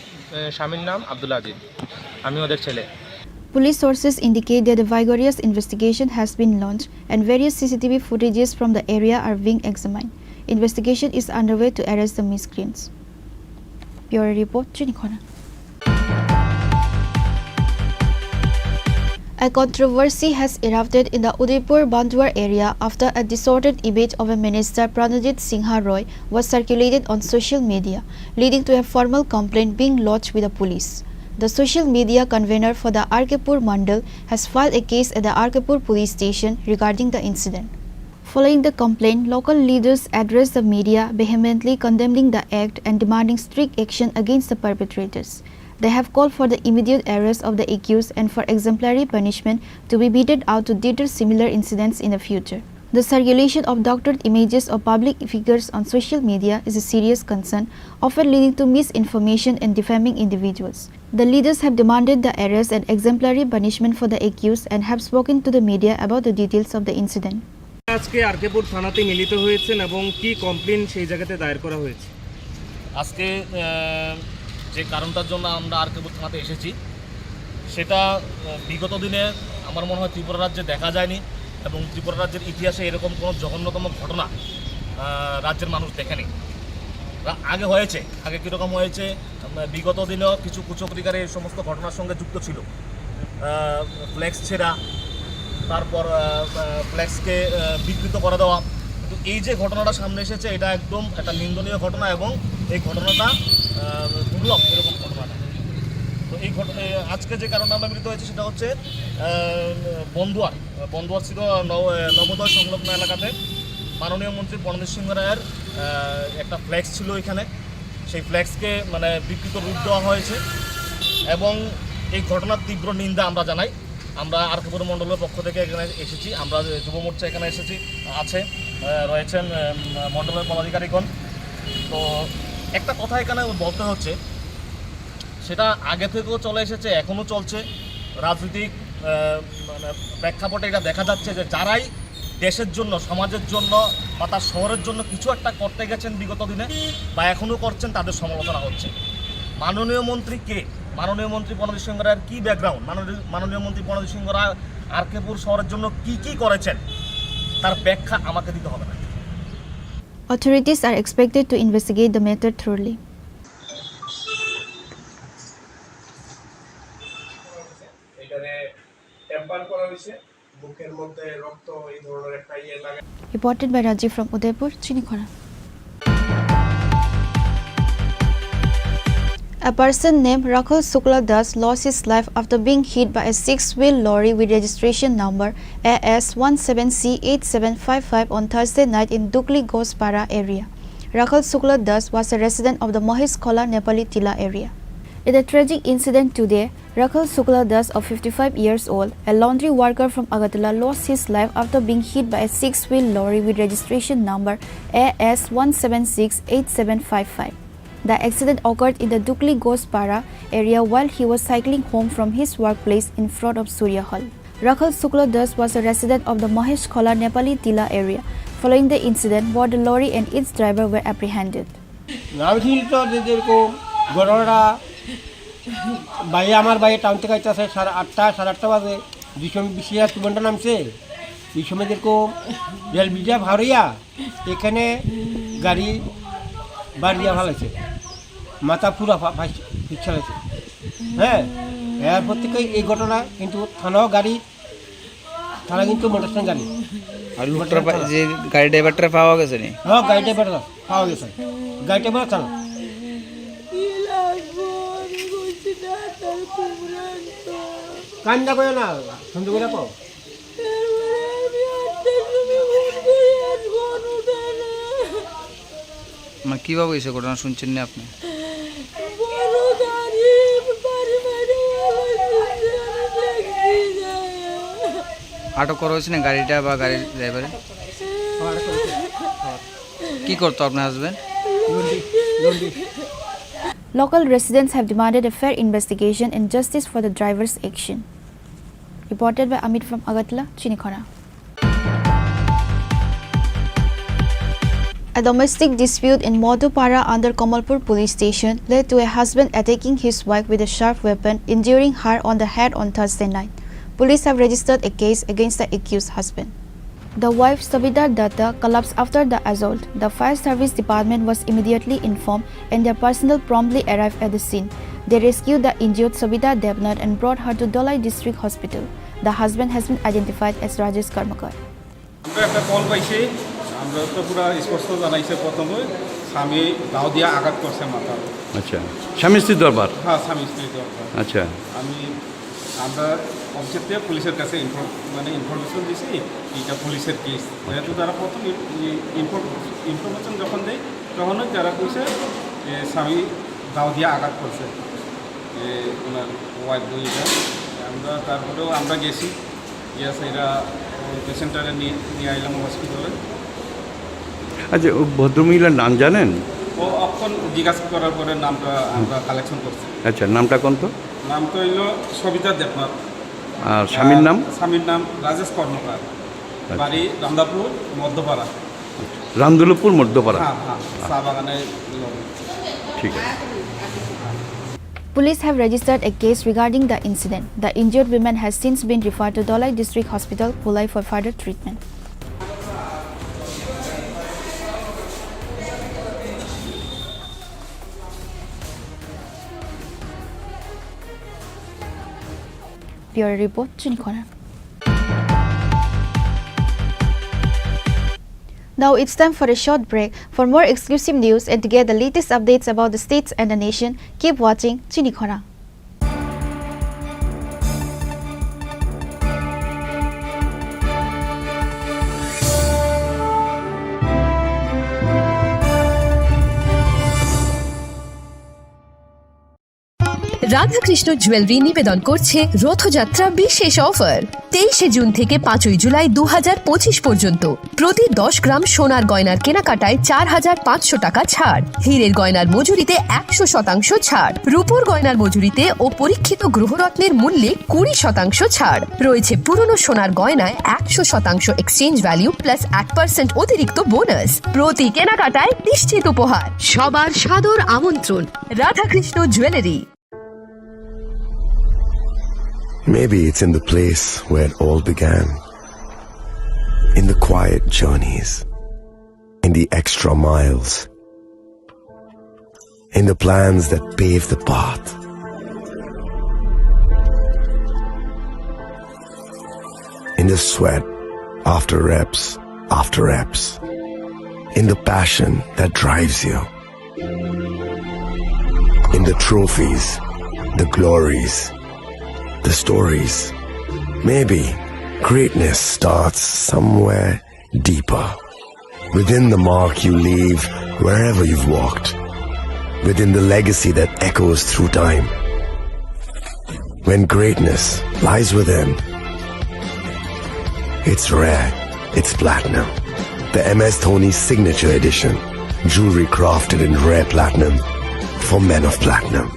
[SPEAKER 20] স্বামীর নাম আব্দুল আজিজ, আমি ওদের ছেলে।
[SPEAKER 16] Police sources indicate that a vigorous investigation has been launched and various CCTV footages from the area are being examined. Investigation is underway to arrest the miscreants. Bureau Report, Chini Khorang. A controversy has erupted in the Udaipur Bandwar area after a distorted image of a minister, Pranajit Singha Roy, was circulated on social media, leading to a formal complaint being lodged with the police. The social media convener for the Arkepur Mandal has filed a case at the Arkepur police station regarding the incident. Following the complaint, local leaders addressed the media, vehemently condemning the act and demanding strict action against the perpetrators. They have called for the immediate arrest of the accused and for exemplary punishment to be meted out to deter similar incidents in the future. The circulation of doctored images of public figures on social media is a serious concern, often leading to misinformation and defaming individuals. The leaders have demanded the arrest and exemplary punishment for the accused and have spoken to the media about the details of the incident.
[SPEAKER 21] আজকে আরকেপুর থানাতে মিলিত হয়েছেন এবং কি complain সেই জায়গাতে দায়ের করা হয়েছে?
[SPEAKER 22] আজকে যে কারণটার জন্য আমরা আরকেপুর থানাতে এসেছি সেটা বিগত দিনে আমার মনে হয় ত্রিপুরা রাজ্যে দেখা যায়নি এবং ত্রিপুরা রাজ্যের ইতিহাসে এরকম কোনো জঘন্যতম ঘটনা রাজ্যের মানুষ দেখেনি। আগে হয়েছে, আগে কীরকম হয়েছে, বিগত দিনেও কিছু কুচক্রীকারী এই সমস্ত ঘটনার সঙ্গে যুক্ত ছিল। ফ্লেক্স ছেঁড়া, তারপর ফ্লেক্সকে বিকৃত করে দেওয়া, কিন্তু এই যে ঘটনাটা সামনে এসেছে এটা একদম একটা নিন্দনীয় ঘটনা এবং এই ঘটনাটা দুর্লভ এরকম ঘটনাটা। তো এই আজকে যে কারণে আমরা মিলিত হয়েছি সেটা হচ্ছে বন্দুয়ার ছিল নবোদয় সংলগ্ন এলাকাতে মাননীয় মন্ত্রী প্রণজিৎ সিংহ রায়ের একটা ফ্লেক্স ছিল এখানে, সেই ফ্লেক্সকে মানে বিকৃত রূপ দেওয়া হয়েছে এবং এই ঘটনার তীব্র নিন্দা আমরা জানাই। আমরা আরকেপুর মণ্ডলের পক্ষ থেকে এখানে এসেছি, আমরা যুব মোর্চা এখানে এসেছি, রয়েছেন মণ্ডলের পদাধিকারীগণ। তো একটা কথা এখানে বলতে হচ্ছে, সেটা আগে থেকেও চলে এসেছে, এখনও চলছে। রাজনৈতিক মানে প্রেক্ষাপটে এটা দেখা যাচ্ছে যে যারাই দেশের জন্য, সমাজের জন্য বা তার শহরের জন্য কিছু একটা করতে গেছেন বিগত দিনে বা এখনও করছেন, তাদের সমালোচনা হচ্ছে। মাননীয় মন্ত্রী কে? মাননীয় মন্ত্রী প্রণজিৎ সিংহ রায়ের কী ব্যাকগ্রাউন্ড? মাননীয় মন্ত্রী প্রণজিৎ সিংহ রায় আরকেপুর শহরের জন্য কি করেছেন তার ব্যাখ্যা আমাকে দিতে হবে না।
[SPEAKER 16] Authorities are expected to investigate the matter thoroughly. Reported by Rajiv from Udaipur, Chini Khorang. A person named Rakhul Shukla Das lost his life after being hit by a six-wheel lorry with registration number AS17C8755 on Thursday night in Dukli Gospara area. Rakhul Shukla Das was a resident of the Mahesh Khola Nepali Tila area. In a tragic incident today, Rakhul Shukla Das, of 55 years old, a laundry worker from Agartala, lost his life after being hit by a six-wheel lorry with registration number AS1768755. The accident occurred in the Dukli Gospara area while he was cycling home from his workplace in front of Surya Hall. Rakhul Shukla Das was a resident of the Mahesh Khola Nepali Tila area. Following the incident, both the lorry and its driver were apprehended.
[SPEAKER 23] ভাই আমার ভাই town থেকে আইতেছে 8:30 বাজে, যে সময় বিশিয়া তুমনটা নামছে এই সময় যেরকম রেল ব্রিজা ভাড়িয়া এখানে গাড়ি বাড়িয়া ফেলেছে, মাথা পুরা ফিচালেছে। হ্যাঁ, এরপর থেকে এই ঘটনা কিন্তু থানা কিন্তু মোটরসাইকেল গাড়ি
[SPEAKER 24] আর লুটরা যে গাড়ি ড্রাইভারটা পাওয়া গেছে নি?
[SPEAKER 23] হ্যাঁ, গাড়ি ড্রাইভার পাওয়া গেছে, গাড়ি ড্রাইভার থানা। কান্দা করে না, সুন্দর করে পাও।
[SPEAKER 24] মানে কিভাবে হয়েছে ঘটনা শুনছেন না আপনি? আটক করা হয়েছে না গাড়িটা বা গাড়ির ড্রাইভারে? কি করতো আপনার husband?
[SPEAKER 16] Local residents have demanded a fair investigation and justice for the driver's action. Reported by Amit from Agartala, Chini Khorang. A domestic dispute in Modupara under Kamalpur police station led to a husband attacking his wife with a sharp weapon, injuring her on the head on Thursday night. Police have registered a case against the accused husband. The wife, Sabita Datta, collapsed after the assault. The fire service department was immediately informed and their personnel promptly arrived at the scene. They rescued the injured Sabita Devnath and brought her to Dolai District Hospital. The husband has been identified as Rajesh Karmakar.
[SPEAKER 25] আমরা একটা call পাইছি, আমরা তো পুরো স্পষ্ট জানাইছে প্রথমে স্বামী দাও দিয়া আঘাত করছে মাথা।
[SPEAKER 1] আচ্ছা, স্বামী স্ত্রী দরবার?
[SPEAKER 25] হ্যাঁ, স্বামী স্ত্রী দরবার।
[SPEAKER 1] আচ্ছা,
[SPEAKER 25] আমরা অফিসের থেকে পুলিশের কাছে ইনফরমেশন দিয়েছি এইটা পুলিশের কেস যেহেতু তারা প্রথম ইনফরমেশন যখন দেয় তখনই তারা কইছে স্বামী দাও দিয়ে আঘাত করছে ওনার ওয়াইফ বইটা আমরা তারপরেও আমরা গেছি গ্যাস এরা পেশেন্টারে নিয়ে আইলাম হসপিটালে।
[SPEAKER 6] আচ্ছা ও ভদ্রমহিলার নাম জানেন?
[SPEAKER 25] ও অক্ষণ জিজ্ঞাসা করার পরে নামটা আমরা কালেকশন করছি।
[SPEAKER 6] আচ্ছা নামটা কোন তো?
[SPEAKER 25] নামটা হইল সবিতা দেবনাথ।
[SPEAKER 6] আর স্বামীর নাম?
[SPEAKER 25] স্বামীর নাম রাজেশ কর্মকার, বাড়ি রামদাপুর মধ্যপাড়া।
[SPEAKER 6] রামদুলপুর মধ্যপাড়া।
[SPEAKER 25] হ্যাঁ হ্যাঁ, চা বাগানে।
[SPEAKER 6] ঠিক আছে।
[SPEAKER 16] Police have registered a case regarding the incident. The injured woman has since been referred to Dolai District Hospital, Pulai for further treatment. Bureau Report, Chini Khorang. Now it's time for a short break. For more exclusive news and to get the latest updates about the states and the nation, keep watching Chini Khorang.
[SPEAKER 7] Radhakrishna jewellery নিবেদন করছে রথযাত্রা বিশেষ offer 23শে June থেকে 5ই জুলাই 2025 পর্যন্ত প্রতি 10 গ্রাম সোনার গয়নার কেনাকাটায় 4,500 টাকা ছাড়, হীরের গয়নার মজুরিতে 100% ছাড়, রূপোর গয়নার মজুরিতে ও পরীক্ষিত গ্রহরত্নের মূল্যে 20% ছাড় রয়েছে। পুরনো সোনার গয়নায় 100% এক্সচেঞ্জ ভ্যালু প্লাস 1% অতিরিক্ত বোনাস। প্রতি কেনাকাটায় নিশ্চিত উপহার। সবার সাদর আমন্ত্রণ Radhakrishna jewellery.
[SPEAKER 3] Maybe it's in the place where it all began. In the quiet journeys. In the extra miles. In the plans that pave the path. In the sweat after reps. In the passion that drives you. In the trophies, the glories, the stories. Maybe greatness starts somewhere deeper. Within the mark you leave wherever you've walked. Within the legacy that echoes through time. When greatness lies within, it's rare, it's platinum. The MS Dhoni Signature Edition. Jewelry crafted in rare platinum for men of platinum.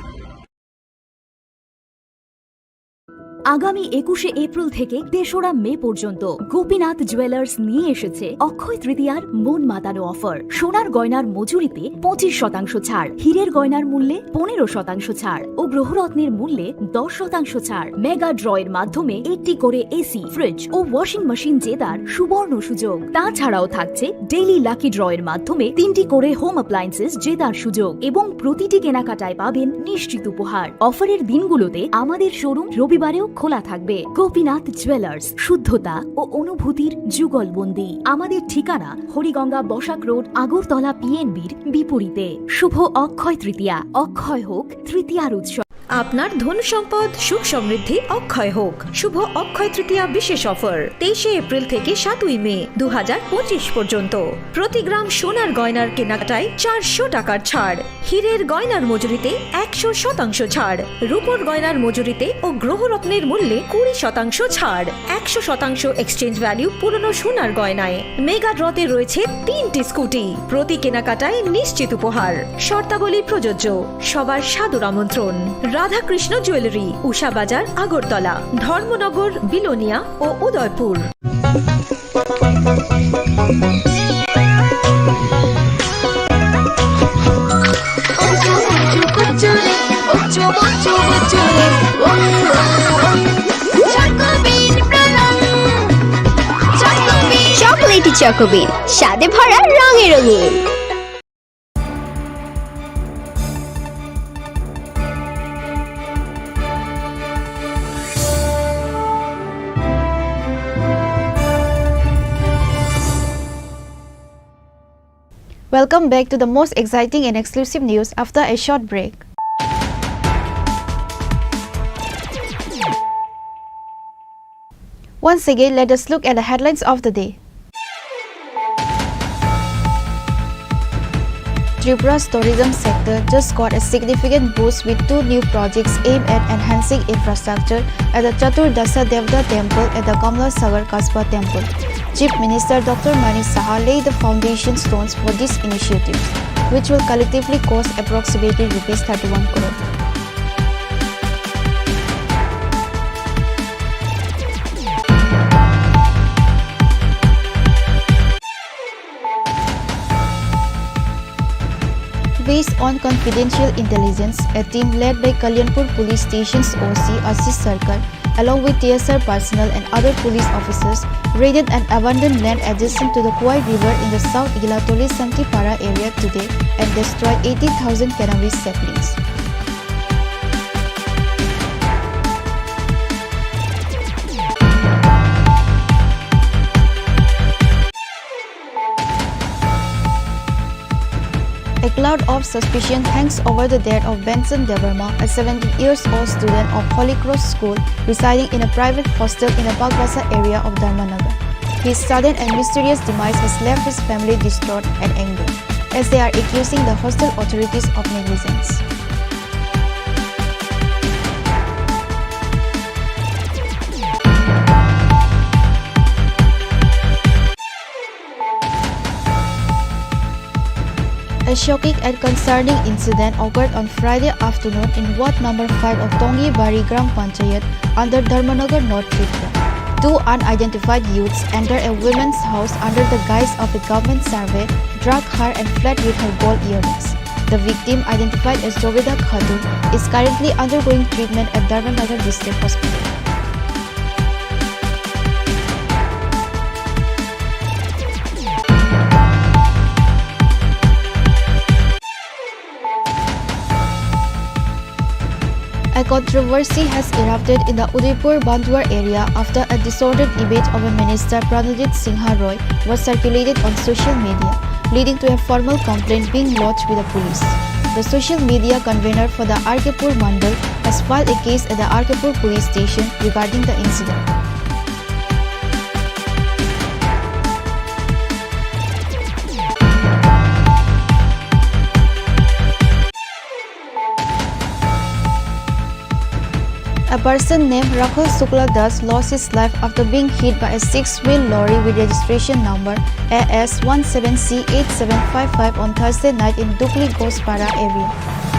[SPEAKER 11] আগামী 21শে April থেকে 3রা মে পর্যন্ত Gopinath jewellers নিয়ে এসেছে অক্ষয় তৃতীয়ার মন মাতানো offer. সোনার গয়নার মজুরিতে 25% ছাড়, হীরের গয়নার মূল্যে 15% ছাড় ও গ্রহরত্নের মূল্যে 10% ছাড়। মেগা ড্রয়ের মাধ্যমে একটি করে এসি, ফ্রিজ ও ওয়াশিং মেশিন জেতার সুবর্ণ সুযোগ। তাছাড়াও থাকছে ডেইলি লাকি ড্রয়ের মাধ্যমে 3টি করে হোম অ্যাপ্লায়েন্সেস জেতার সুযোগ এবং প্রতিটি কেনাকাটায় পাবেন নিশ্চিত উপহার। অফারের দিনগুলোতে আমাদের শোরুম রবিবারেও খোলা থাকবে। গোপীনাথ জুয়েলার্স, শুদ্ধতা ও অনুভূতির যুগলবন্দি। আমাদের ঠিকানা হরিগঙ্গা বসাক রোড, আগরতলা পিএনবির বিপরীতে। শুভ অক্ষয় তৃতীয়া, অক্ষয় হোক তৃতীয়ার উৎসব।
[SPEAKER 7] আপনার ধন সম্পদ সুখ সমৃদ্ধি অক্ষয় হোক। শুভ অক্ষয় তৃতীয়া বিশেষ অফার 23শে এপ্রিল থেকে 7ই মে 2025 পর্যন্ত প্রতি গ্রাম সোনার গয়নার কেনাকাটায় 400 টাকার ছাড়, হীরের গয়নার মজুরিতে 100% ছাড়, রূপোর গয়নার মজুরিতে ও গ্রহরত্নের মূল্যে 20% ছাড়, 100% এক্সচেঞ্জ ভ্যালু পুরনো সোনার গয়নায়। মেগা ড্রতে রয়েছে 3টি স্কুটি, প্রতি কেনাকাটায় নিশ্চিত উপহার। শর্তাবলী প্রযোজ্য। সবার সাদর আমন্ত্রণ রাধাকৃষ্ণ জুয়েলারি, উষা বাজার, আগরতলা, ধর্মনগর, বিলোনিয়া ও উদয়পুর।
[SPEAKER 4] চকোলেটি চকোবিন, স্বাদে ভরা রঙে রঙিন।
[SPEAKER 16] Welcome back to the most exciting and exclusive news after a short break. Once again, let us look at the headlines of the day. Tripura's tourism sector just got a significant boost with 2 new projects aimed at enhancing infrastructure at the Chaturdasa Devta temple and the Kamla Sagar Kasba temple. Chief Minister Dr. Manish Saha laid the foundation stones for these initiatives, which will collectively cost approximately Rs 31 crore. Based on confidential intelligence, a team led by Kalyanpur Police Station's OC Ashish Sarkar, along with TSR personnel and other police officers, raided an abandoned land adjacent to the Kuai River in the South Gilatoli Santipara area today and destroyed 80,000 cannabis saplings. A cloud of suspicion hangs over the death of Benson Deverma, a 17-year-old student of Holy Cross School residing in a private hostel in the Bagbasa area of Dharmanagar. His sudden and mysterious demise has left his family distraught and angry, as they are accusing the hostel authorities of negligence. A shocking and concerning incident occurred on Friday afternoon in Ward number 5 of Tongi Bari Gram Panchayat under Dharmanagar North Tripura. 2 unidentified youths entered a woman's house under the guise of a government survey, drugged her and fled with her gold earrings. The victim, identified as Joveda Khatun, is currently undergoing treatment at Dharmanagar District Hospital. A controversy has erupted in the Udaipur Bandwar area after a distorted image of a minister, Pranajit Singha Roy, was circulated on social media, leading to a formal complaint being lodged with the police. The social media convener for the Arkepur Mandal has filed a case at the Arkepur police station regarding the incident. A person named Rakhul Shukla Das lost his life after being hit by a 6-wheel lorry with registration number AS17C8755 on Thursday night in Dukli Gospara area.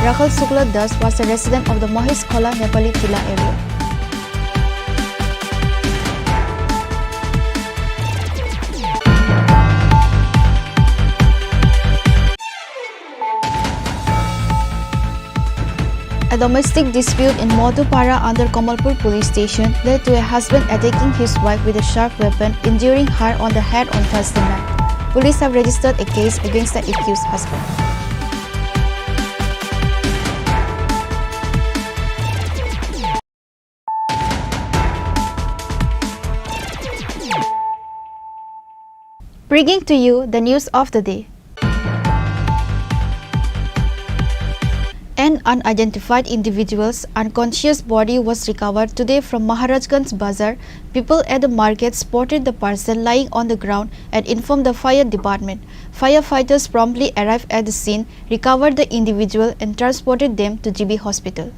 [SPEAKER 16] Rakhul Shukla Das was a resident of the Mahesh Khola Nepali Tila area. A domestic dispute in Madhupara under Kamalpur police station led to a husband attacking his wife with a sharp weapon, injuring her on the head on Thursday night. Police have registered a case against the accused husband. Bringing to you the news of the day. An unidentified individual's unconscious body was recovered today from Maharajganj Bazar. People at the market spotted the person lying on the ground and informed the fire department. Firefighters promptly arrived at the scene, recovered the individual and transported them to GB Hospital.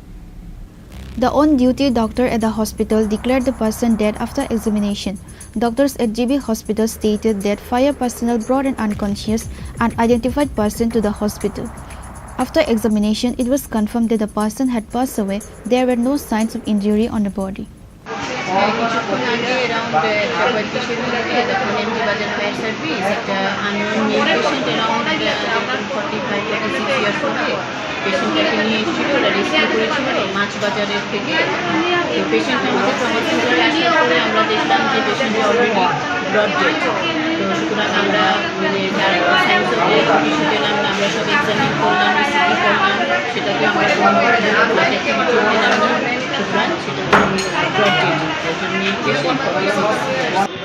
[SPEAKER 16] The on-duty doctor at the hospital declared the person dead after examination. Doctors at GB Hospital stated that fire personnel brought an unconscious, unidentified person to the hospital. After examination, it was confirmed that the person had passed away. There were no signs of injury on the body.
[SPEAKER 2] কিছুক্ষণ আগে around 35 মিনিটে তখন MG বাজার fire service একটা unknown patient around 45-46 years হবে পেশেন্টটাকে নিয়ে এসেছিল, ওরা রেস্কিউ করেছিল মাছ বাজারের থেকে। তো পেশেন্ট আমাদের সমর্থন করে আসার পরে আমরা দেখলাম যে পেশেন্ট অলরেডি ব্রড ডেড। তো সুতরাং আমরা তার সাইন্স অফ ডেথ কিছু পেলাম না, আমরা সব এক্সামিন করলাম, সিটি করলাম, সেটাকে আমরা কোনো অ্যাক্টিভিটি পেলাম না, সুতরাং সেটা ব্রড ডেড।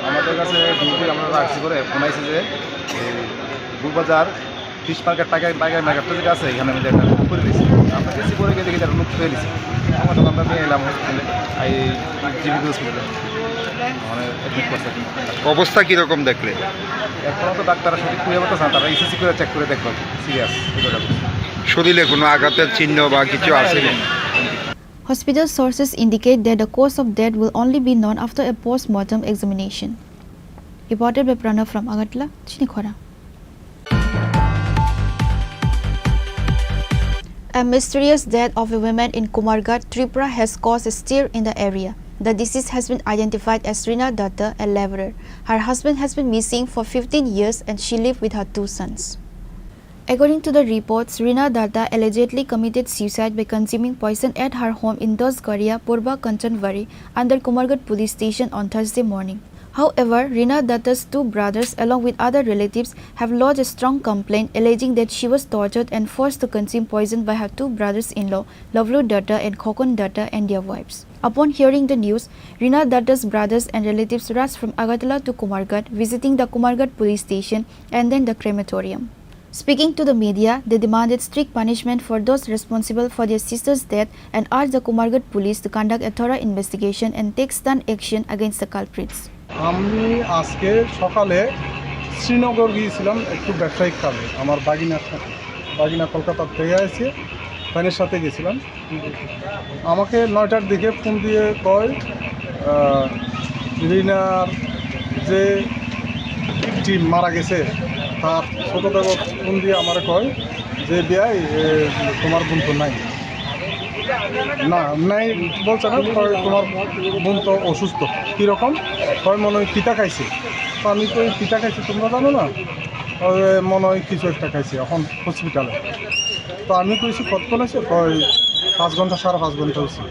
[SPEAKER 10] আমাদের কাছে আমরা রাখছি করে ফোন আইছে যে বুবাজার ফিশ মার্কেট পাইকারি মার্কেটটা যেটা আছে এখানে আমি একটা লুক করে দিয়েছি। আমরা বেশি করে গিয়ে দেখি একটা লুক করে দিয়েছি। তখন আমরা নিয়ে এলাম হসপিটালে, এই জিবি হসপিটালে। মানে অ্যাডমিট করছে।
[SPEAKER 6] অবস্থা কীরকম দেখলে?
[SPEAKER 10] এখনও তো ডাক্তাররা সঠিক করে বলতেছে না, তারা ইসিসি করে চেক করে দেখলো সিরিয়াস।
[SPEAKER 6] শরীরে কোনো আঘাতের চিহ্ন বা কিছু আছে?
[SPEAKER 16] Hospital sources indicate that the cause of death will only be known after a post-mortem examination. Reported by Pranav from Agartala, Chini Khorang. A mysterious death of a woman in Kumargat, Tripura has caused a stir in the area. The deceased has been identified as Rina Datta, a laborer. Her husband has been missing for 15 years and she lived with her 2 sons. According to the reports, Rina Datta allegedly committed suicide by consuming poison at her home in Dosgaria, Purba Kanchanvari, under Kumargat police station on Thursday morning. However, Rina Datta's 2 brothers along with other relatives have lodged a strong complaint alleging that she was tortured and forced to consume poison by her 2 brothers-in-law, Lavlu Datta and Khokon Datta, and their wives. Upon hearing the news, Rina Datta's brothers and relatives rushed from Agartala to Kumargat, visiting the Kumargat police station and then the crematorium. Speaking to the media, they demanded strict punishment for those responsible for their sister's death and urged the Kumargat police to conduct a thorough investigation and take stern action against the culprits.
[SPEAKER 8] আমি আজকে সকালে শ্রীনগর গিয়েছিলাম একটু ব্যবসায়িক কাজে। আমার বাগিনা কলকাতার থেকে এসে ফ্যানের সাথে গেছিলাম। আমাকে 9টার দিকে ফোন দিয়ে কয় রিনার যে টিম মারা গেছে তার ছোটো দেবর ফোন দিয়ে আমার কয় যে বিয়াই তোমার বোন তো নাই নাই বলছে না, তোমার বোন তো অসুস্থ। কীরকম কয় মনে হয় পিতা খাইছে। তো আমি তো পিতা খাইছি তোমরা জানো না, মনে হয় কিছু একটা খাইছে এখন হসপিটালে। তো আমি কইছি কতক্ষণ হয়েছে, কয় 5 ঘন্টা 5.5 ঘন্টা হয়েছে।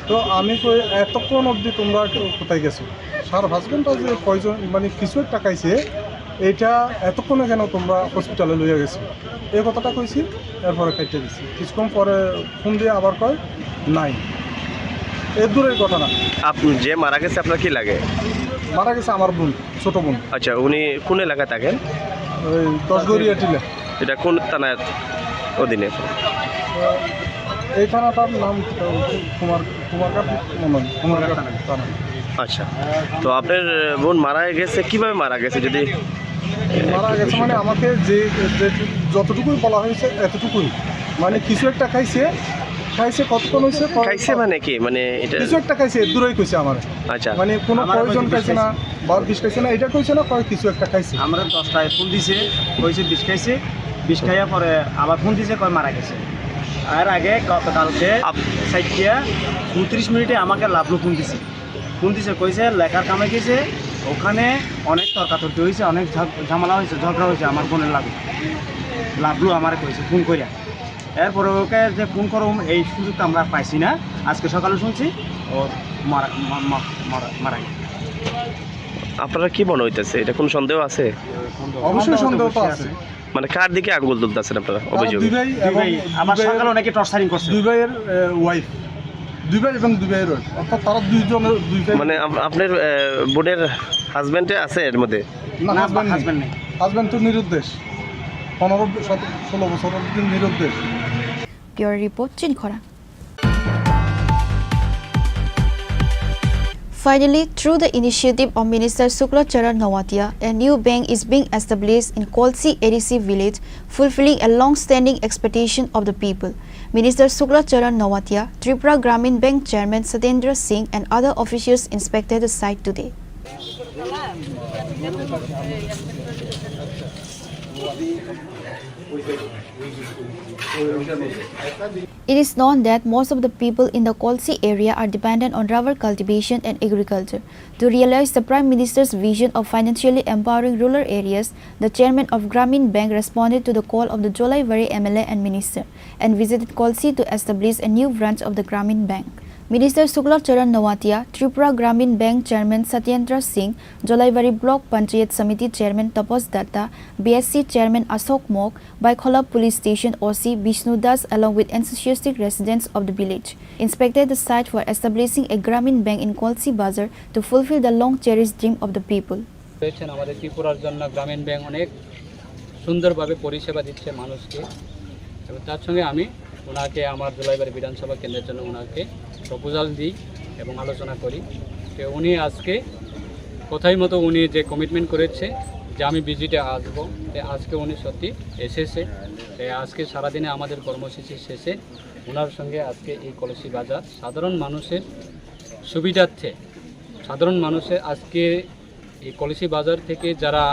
[SPEAKER 8] তো আমি কই এতক্ষণ অবধি তোমরা কোথায় গেছো? 5.5 ঘন্টা যে কয়জন মানে কিছু একটা খাইছে এইটা এতক্ষণে কেন তোমরা হসপিটালে লইয়া গেছো, এই কথাটা কইছি। এরপরে কেটে দিচ্ছি। কিছুক্ষণ পরে ফোন দিয়ে আবার কয় নাই। এর দূরের ঘটনা।
[SPEAKER 9] আপনি যে মারা গেছে আপনার কি লাগে?
[SPEAKER 8] মারা গেছে আমার বোন, ছোট বোন।
[SPEAKER 9] আচ্ছা, উনি কোন এলাকায় থাকেন?
[SPEAKER 8] ওই 10 গড়িয়া টিলা।
[SPEAKER 9] এটা কোন থানার অধীনে?
[SPEAKER 8] এই থানাটার নাম কুমারঘাট মনে হয়, কুমারঘাট থানা।
[SPEAKER 9] আচ্ছা, তো আপনার বোন মারা গেছে কিভাবে মারা গেছে? যদি
[SPEAKER 8] মারা গেছে মানে আমাকে যে যতটুকুই বলা হয়েছে এতটুকুই, মানে কিছু একটা খাইছে কতক্ষণ হয়েছে
[SPEAKER 9] খাইছে মানে কি, মানে এটা
[SPEAKER 8] কিছু একটা খাইছে দূরেই কইছে আমার।
[SPEAKER 9] আচ্ছা,
[SPEAKER 8] মানে কোনো প্রয়োজন খাইছে না বা বিষ খাইছে না, এটা কইছে না, কয় কিছু একটা খাইছে।
[SPEAKER 12] আমরা 10টায় ফোন দিছে, কইছে বিষ খাইছে, বিষ খাইয়া পরে আবার ফোন দিছে, কয় মারা গেছে। আর আগে গতকালকে 4:34 মিনিটে আমাকে লাভলু ফোন দিছে, কইছে লেখার কামে গেছে, ওখানে অনেক তর্কাতর্কি হয়েছে, অনেক ঝামেলা হয়েছে, ঝগড়া হয়েছে আমার বোনের লাভলু আমার কইছে ফোন করিয়া। এরপরে ওকে যে ফোন করো এই সুযোগটা আমরা পাইছি না। আজকে সকালে শুনছি ও মারা গেছে।
[SPEAKER 9] আপনারা কি মনে হইতেছে, এটা কোনো সন্দেহ আছে?
[SPEAKER 8] অবশ্যই সন্দেহ তো আছে।
[SPEAKER 9] মানে কার দিকে আঙ্গুল তুলতেছেন আপনারা? অভিযোগ
[SPEAKER 12] আমার সকালে অনেকে টর্চারিং করছে।
[SPEAKER 8] 2 ভাইয়ের ওয়াইফ, 2 ভাই এবং 2 ভাইয়ের ওয়াইফ, অর্থাৎ তারা 2 ভাই।
[SPEAKER 9] মানে আপনার বোনের হাজবেন্ডে আছে এর মধ্যে?
[SPEAKER 8] না, হাজবেন্ড নেই। হাজবেন্ড তো নিরুদ্দেশ, 15-16 বছর নিরুদ্দেশ।
[SPEAKER 16] Bureau Report, Chini Khorang. Finally, through the initiative of Minister Shukla Charan Nawatia, a new bank is being established in Kolsi ADC village, fulfilling a long-standing expectation of the people. Minister Shukla Charan Nawatia, Tripura Gramin Bank Chairman Satyendra Singh and other officials inspected the site today. It is known that most of the people in the Kolsi area are dependent on rubber cultivation and agriculture. To realize the Prime Minister's vision of financially empowering rural areas, the chairman of Gramin Bank responded to the call of the Jolaivari MLA and Minister and visited Kolsi to establish a new branch of the Gramin Bank. Minister Shukla Charan Nawatia, Tripura Gramin Bank Chairman Satyendra Singh, Jolaivari Block Panchayat Samiti Chairman Tapos Datta, BSC Chairman Ashok Mok, Baikhola Police Station OC Vishnu Das along with enthusiastic residents of the village, inspected the site for establishing a Gramin Bank in Kolsi Bazar to fulfill the long-cherished dream of the people.
[SPEAKER 13] আমাদের ত্রিপুরার জন্য গ্রামীণ bank অনেক সুন্দরভাবে পরিষেবা দিচ্ছে মানুষকে, এবং তার সঙ্গে আমি ওনাকে আমার জলাইবাড়ি বিধানসভা কেন্দ্রের জন্য ওনাকে প্রপোজাল দিই এবং আলোচনা করি। তো উনি আজকে কথাই মতো উনি যে কমিটমেন্ট করেছে যে আমি ভিজিটে আসবো, আজকে উনি সত্যি এসেছে। আজকে সারাদিনে আমাদের কর্মসূচি শেষে ওনার সঙ্গে আজকে এই কলসি বাজার সাধারণ মানুষের সুবিধার্থে, সাধারণ মানুষের আজকে এই কলসি বাজার থেকে যারা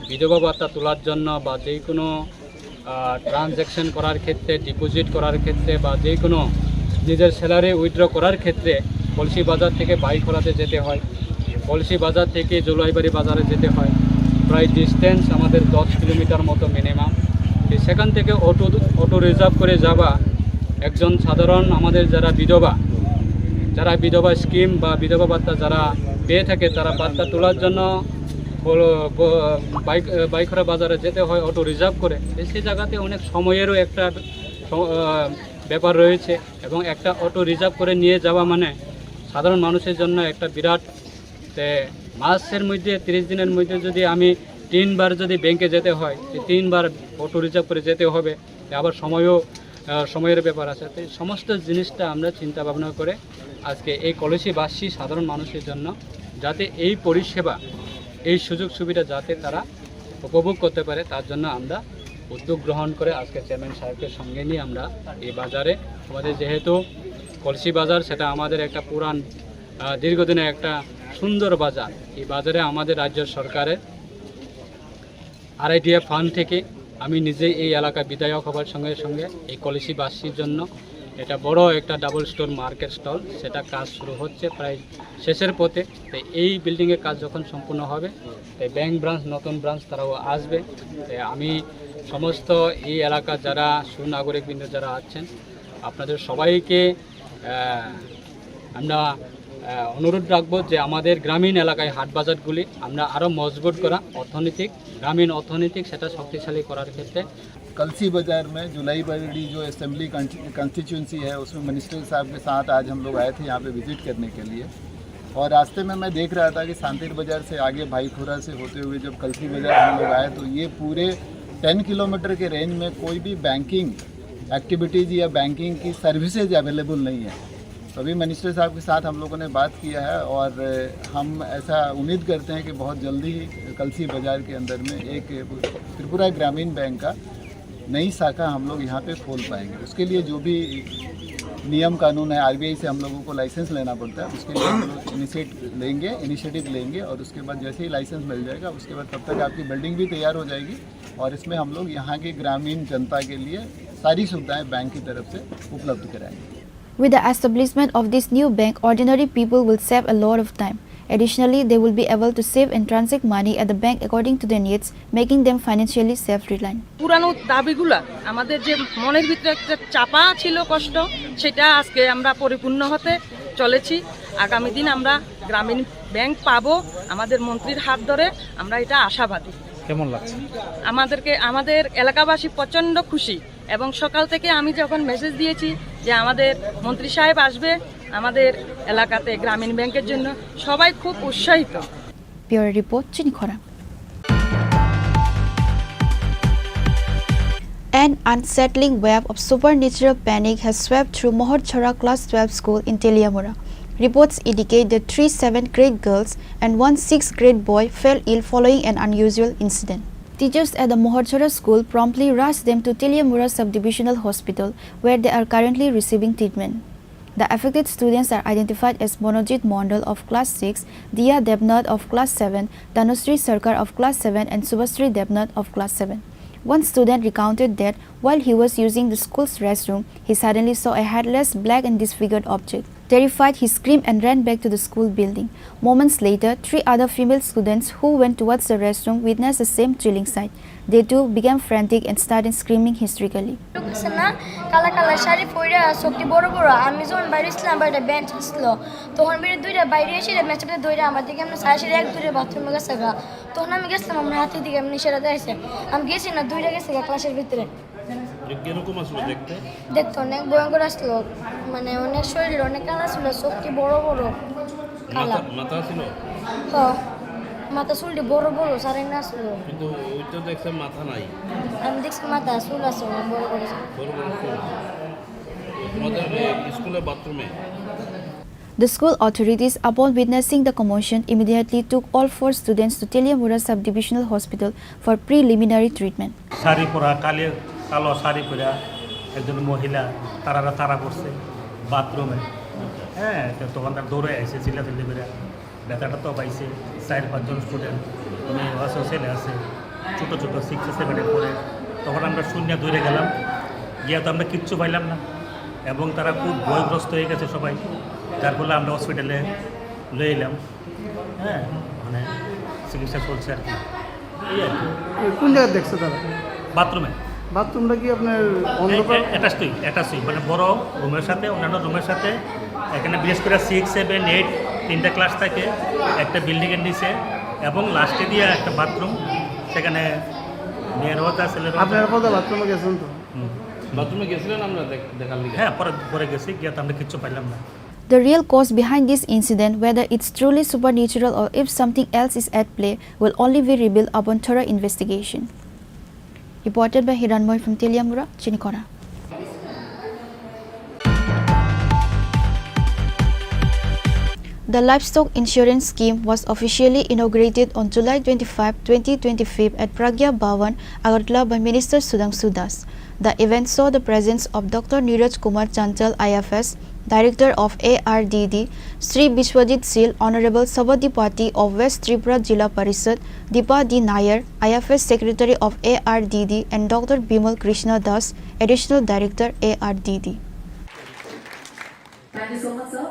[SPEAKER 13] বিধবা ভাতা তোলার জন্য বা যে কোনো ট্রানজ্যাকশন করার ক্ষেত্রে, ডিপোজিট করার ক্ষেত্রে বা যে কোনো নিজের স্যালারি উইথড্র করার ক্ষেত্রে কলসি বাজার থেকে বাইক খোলাতে যেতে হয়, কলসি বাজার থেকে জলুয়াইবাড়ি বাজারে যেতে হয়, প্রায় ডিস্টেন্স আমাদের 10 কিলোমিটার মতো মিনিমাম। সেখান থেকে অটো রিজার্ভ করে যাওয়া একজন সাধারণ আমাদের যারা বিধবা স্কিম বা বিধবা ভাতা যারা পেয়ে থাকে তারা ভাতা তোলার জন্য বাইকরা বাজারে যেতে হয় অটো রিজার্ভ করে। সেই জায়গাতে অনেক সময়েরও একটা ব্যাপার রয়েছে এবং একটা অটো রিজার্ভ করে নিয়ে যাওয়া মানে সাধারণ মানুষের জন্য একটা বিরাট, মাসের মধ্যে 30 দিনের মধ্যে যদি আমি 3 বার যদি ব্যাংকে যেতে হয়, 3 বার অটো রিজার্ভ করে যেতে হবে, আবার সময়ের ব্যাপার আছে। তো সমস্ত জিনিসটা আমরা চিন্তা ভাবনা করে আজকে এই কলসিবাসী সাধারণ মানুষের জন্য যাতে এই পরিষেবা, এই সুযোগ সুবিধা যাতে তারা উপভোগ করতে পারে তার জন্য আমরা উদ্যোগ গ্রহণ করে আজকে চেয়ারম্যান সাহেবকে সঙ্গে নিয়ে আমরা এই বাজারে, আমাদের যেহেতু কলসি বাজার সেটা আমাদের একটা পুরান দীর্ঘদিনের একটা সুন্দর বাজার, এই বাজারে আমাদের রাজ্য সরকারের RITF ফান্ড থেকে আমি নিজেই এই এলাকা বিধায়ক হবার সঙ্গে সঙ্গে এই কলসিবাসীর জন্য এটা বড় একটা ডাবল স্টোর মার্কেট স্টল, সেটা কাজ শুরু হচ্ছে প্রায় শেষের পথে। তো এই বিল্ডিংয়ের কাজ যখন সম্পূর্ণ হবে তাই ব্যাংক ব্রাঞ্চ, নতুন ব্রাঞ্চ তারাও আসবে। আমি সমস্ত এই এলাকা যারা সুনাগরিকবৃন্দ যারা আছেন আপনাদের সবাইকে আমরা অনুরোধ রাখবো যে আমাদের গ্রামীণ এলাকায় হাট বাজারগুলি আমরা আরও মজবুত করা, গ্রামীণ অর্থনৈতিক সেটা শক্তিশালী করার ক্ষেত্রে
[SPEAKER 10] कलसी बाज़ार में जुलाईबाड़ी जो असेंबली कंस्टिट्यूंसी है उसमें मिनिस्टर साहब के साथ आज हम लोग आए थे यहाँ पे विज़िट करने के लिए। और रास्ते में मैं देख रहा था कि सांतिर बाज़ार से आगे भाईखुरा से होते हुए जब कलसी बाज़ार हम लोग आए तो ये पूरे 10 किलोमीटर के रेंज में कोई भी बैंकिंग एक्टिविटीज़ या बैंकिंग की सर्विसेज अवेलेबल नहीं है। अभी मिनिस्टर साहब के साथ हम लोगों ने बात किया है और हम ऐसा उम्मीद करते हैं कि बहुत जल्दी ही कलसी बाज़ार के अंदर में एक त्रिपुरा ग्रामीण बैंक का नई शाखा हम लोग यहाँ पे खोल पाएंगे। उसके लिए जो भी नियम कानून है, RBI से हम लोगों को लाइसेंस लेना पड़ता है, उसके लिए हम लोग इनिशिएटिव लेंगे और उसके बाद जैसे ही लाइसेंस मिल जाएगा उसके बाद तब तक आपकी बिल्डिंग भी तैयार हो जाएगी और इसमें हम लोग यहाँ की ग्रामीण जनता के लिए सारी सुविधाएँ बैंक की तरफ से उपलब्ध कराएंगे।
[SPEAKER 16] With the establishment of this new bank, ordinary people will save a lot of time. Additionally, they will be able to save and transact money at the bank according to their needs, making them financially self-reliant.
[SPEAKER 19] পুরানো দাবিগুলা আমাদের যে মনের ভিতরে একটা চাপা ছিল কষ্ট, সেটা আজকে আমরা পরিপূর্ণ হতে চলেছি। আগামী দিন আমরা গ্রামীণ ব্যাংক পাবো আমাদের মন্ত্রীর হাত ধরে, আমরা এটা আশাবাদী।
[SPEAKER 21] কেমন লাগছে?
[SPEAKER 19] আমাদের এলাকাবাসী প্রচণ্ড খুশি এবং সকাল থেকে আমি যখন মেসেজ দিয়েছি যে আমাদের মন্ত্রী সাহেব আসবে আমাদের এলাকাতে গ্রামীণ ব্যাংকের জন্য, সবাই খুব উৎসাহিত।
[SPEAKER 16] Bureau Report, Chini Khorang. An unsettling wave of supernatural panic has swept through Mohorchhara Class 12 School in Teliamura. Reports indicate that 3 7th grade girls and 1 6th grade boy fell ill following an unusual incident. Teachers at the Mohorchhara school promptly rushed them to Teliamura Subdivisional Hospital, where they are currently receiving treatment. The affected students are identified as Monojit Mondal of Class 6, Diya Debnath of Class 7, Tanusri Sarkar of Class 7 and Subhasri Debnath of Class 7. One student recounted that while he was using the school's restroom, he suddenly saw a headless, black and disfigured object. Terrified, he screamed and ran back to the school building. Moments later, 3 other female students who went towards the restroom witnessed the same chilling sight. They too began frantic and started screaming hysterically.
[SPEAKER 5] কালা কালা শাড়ি পরে চোখটি বড় বড়, আমি যখন বাইরে ছিলাম বাইরে বেঞ্চ ছিল তখন বেরিয়ে দুইটা বাইরে এসে ম্যাচটা ধরে আমার দিকে আমরা সাড়ে এক দূরে বাথরুমে গেছে গা, তখন আমি গেছিলাম আমার হাতের দিকে এমনি সেটা দেখছে, আমি গেছি না দুইটা গেছে গা ক্লাসের ভিতরে। দেখতে অনেক ভয়ঙ্কর আসলো, মানে অনেক শরীর অনেক কালা ছিল, চোখটি বড় বড় কালা, মাথা চুলটি বড় বড় সারে না আসলো, কিন্তু ওইটা দেখছে মাথা নাই, আমি দেখছি মাথা চুল আছে বড় বড়।
[SPEAKER 16] The school authorities, upon witnessing the commotion, immediately took all 4 students to Teliamura Subdivisional Hospital for preliminary treatment.
[SPEAKER 14] Sari পরা কালো শাড়ি পরা একজন মহিলা তারা করছে বাথরুমে, হ্যাঁ, তখন তার দৌড়ে আসে চিল্লাচিল্লি করে, ব্যথাটা তো পাইছে। 4-5 স্টুডেন্ট মেয়ে আছে, ছেলে আছে, ছোটো 6-7 পড়ে। তখন আমরা শূন্য দৌড়ে গেলাম, গিয়ে তো আমরা কিচ্ছু পাইলাম না এবং তারা খুব ভয়গ্রস্ত হয়ে গেছে সবাই, যার ফলে আমরা হসপিটালে লয়ে এলাম। হ্যাঁ, মানে চিকিৎসা চলছে আর কি। এই আর কি।
[SPEAKER 15] কোন জায়গায় দেখছে তারা?
[SPEAKER 14] বাথরুমে।
[SPEAKER 15] বাথরুমটা কি আপনার অন্ধকার?
[SPEAKER 14] অ্যাটাচই মানে বড় রুমের সাথে, অন্যান্য রুমের সাথে। এখানে বিশেষ করে 6, 7, 8 3টা ক্লাস থাকে একটা বিল্ডিংয়ের নিচে, এবং লাস্টে দিয়ে একটা বাথরুম, সেখানে মেয়ের হতা ছেলের।
[SPEAKER 15] আপনারা পরে বাথরুমে গেছেন তো?
[SPEAKER 25] বাথরুমে গেছিলেন আমরা দেখার লিগে?
[SPEAKER 14] হ্যাঁ, পরে গেছি, গিয়ে তো আমরা কিচ্ছু পাইলাম না।
[SPEAKER 16] The real cause behind this incident, whether it's truly supernatural or if something else is at play, will only be revealed upon thorough investigation. Reported by Hiranmoy from Teliamura, Chini Khorang. The livestock insurance scheme was officially inaugurated on July 25, 2025 at Pragya Bhavan, Agartala by Minister Sudhanshu Das. The event saw the presence of Dr. Neeraj Kumar Chanchal, IFS, Director of ARDD, Sri Bishwajit Sil, Honorable Sabadipati of West Tripura Jilla Parishad, Deepa D. Nair, IFS Secretary of ARDD, and Dr. Bimal Krishna Das, Additional Director, ARDD.
[SPEAKER 17] Thank you so much, sir.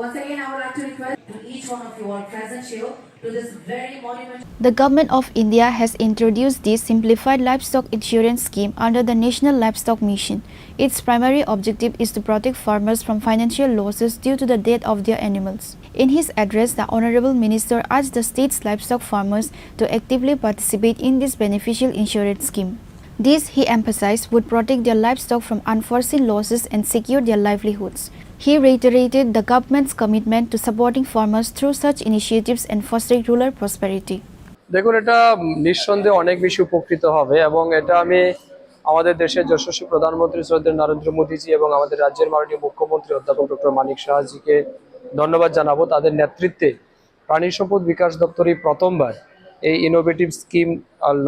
[SPEAKER 17] Once again, I would like to request each one of you all present here to this very monumental.
[SPEAKER 16] The Government of India has introduced this simplified livestock insurance scheme under the National Livestock Mission. Its primary objective is to protect farmers from financial losses due to the death of their animals. In his address, the Honorable Minister asked the state's livestock farmers to actively participate in this beneficial insurance scheme. This, he emphasized, would protect their livestock from unforeseen losses and secure their livelihoods. He reiterated the government's commitment to supporting farmers through such initiatives and fostering rural prosperity.
[SPEAKER 18] দেখুন, এটা নিঃসন্দেহে অনেক বেশি উপকৃত হবে এবং এটা আমি আমাদের দেশের যশস্বী প্রধানমন্ত্রী শ্রদ্ধেয় নরেন্দ্র মোদীজি এবং আমাদের রাজ্যের মাননীয় মুখ্যমন্ত্রী অধ্যাপক ডক্টর মানিক সাহাজিকে ধন্যবাদ জানাবো। তাদের নেতৃত্বে প্রাণী সম্পদ বিকাশ দপ্তর এই প্রথমবার এই ইনোভেটিভ স্কিম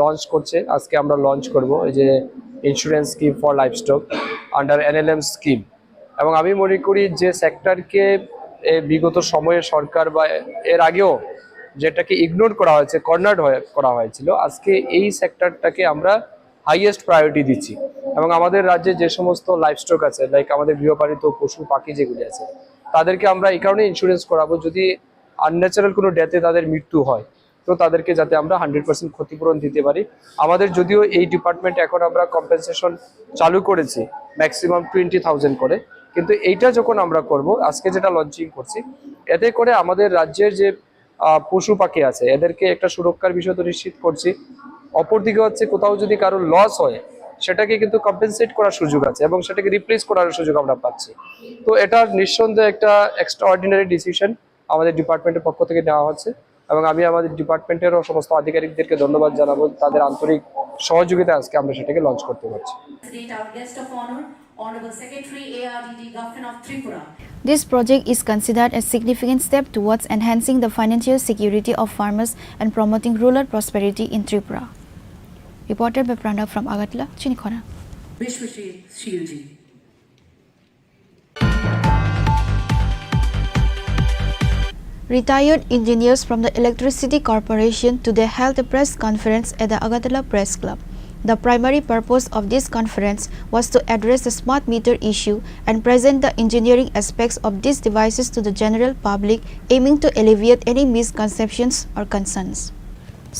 [SPEAKER 18] লঞ্চ করছে। আজকে আমরা লঞ্চ করব এই যে insurance scheme for livestock under NLM scheme. এবং আমি মনে করি যে সেক্টরকে বিগত সময়ে সরকার বা এর আগেও যেটাকে ইগনোর করা হয়েছে, কর্নার্ড করা হয়েছিল, আজকে এই সেক্টরটাকে আমরা হাইয়েস্ট প্রায়োরিটি দিচ্ছি। এবং আমাদের রাজ্যে যে সমস্ত লাইভস্টক আছে, লাইক আমাদের গৃহপালিত পশু পাখি যেগুলি আছে, তাদেরকে আমরা এই কারণে ইন্স্যুরেন্স করাবো, যদি আনন্যাচারাল কোনো ডেথে তাদের মৃত্যু হয় তো তাদেরকে যাতে আমরা 100% ক্ষতিপূরণ দিতে পারি। আমাদের যদিও এই ডিপার্টমেন্টে এখন আমরা কম্পেনসেশন চালু করেছি ম্যাক্সিমাম 20,000 করে, কিন্তু এইটা যখন আমরা করব, আজকে যেটা লঞ্চিং করছি, এতে করে আমাদের রাজ্যের যে পশু পাখি আছে এদেরকে একটা সুরক্ষার বিষয় তো নিশ্চিত করছি। অপরদিকে হচ্ছে কোথাও যদি কারো লস হয় সেটাকে কিন্তু কম্পেনসেট করার সুযোগ আছে এবং সেটাকে রিপ্লেস করার সুযোগ আমরা পাচ্ছি। তো এটা নিঃসন্দেহে একটা এক্সট্রাঅর্ডিনারি ডিসিশন আমাদের ডিপার্টমেন্টের পক্ষ থেকে নেওয়া হচ্ছে এবং আমি আমাদের ডিপার্টমেন্টেরও সমস্ত আধিকারিকদেরকে ধন্যবাদ জানাবো তাদের আন্তরিক সহযোগিতা আজকে আমরা সেটাকে লঞ্চ করতে পারছি।
[SPEAKER 17] Honorable Secretary, ARDD, Government of Tripura.
[SPEAKER 16] This project is considered a significant step towards enhancing the financial security of farmers and promoting rural prosperity in Tripura. Reported by Pranav from Agartala, Chini Khorang.
[SPEAKER 17] Shilji.
[SPEAKER 16] Retired engineers from the Electricity Corporation today held a press conference at the Agartala Press Club. The primary purpose of this conference was to address the smart meter issue and present the engineering aspects of these devices to the general public, aiming to alleviate any misconceptions or concerns.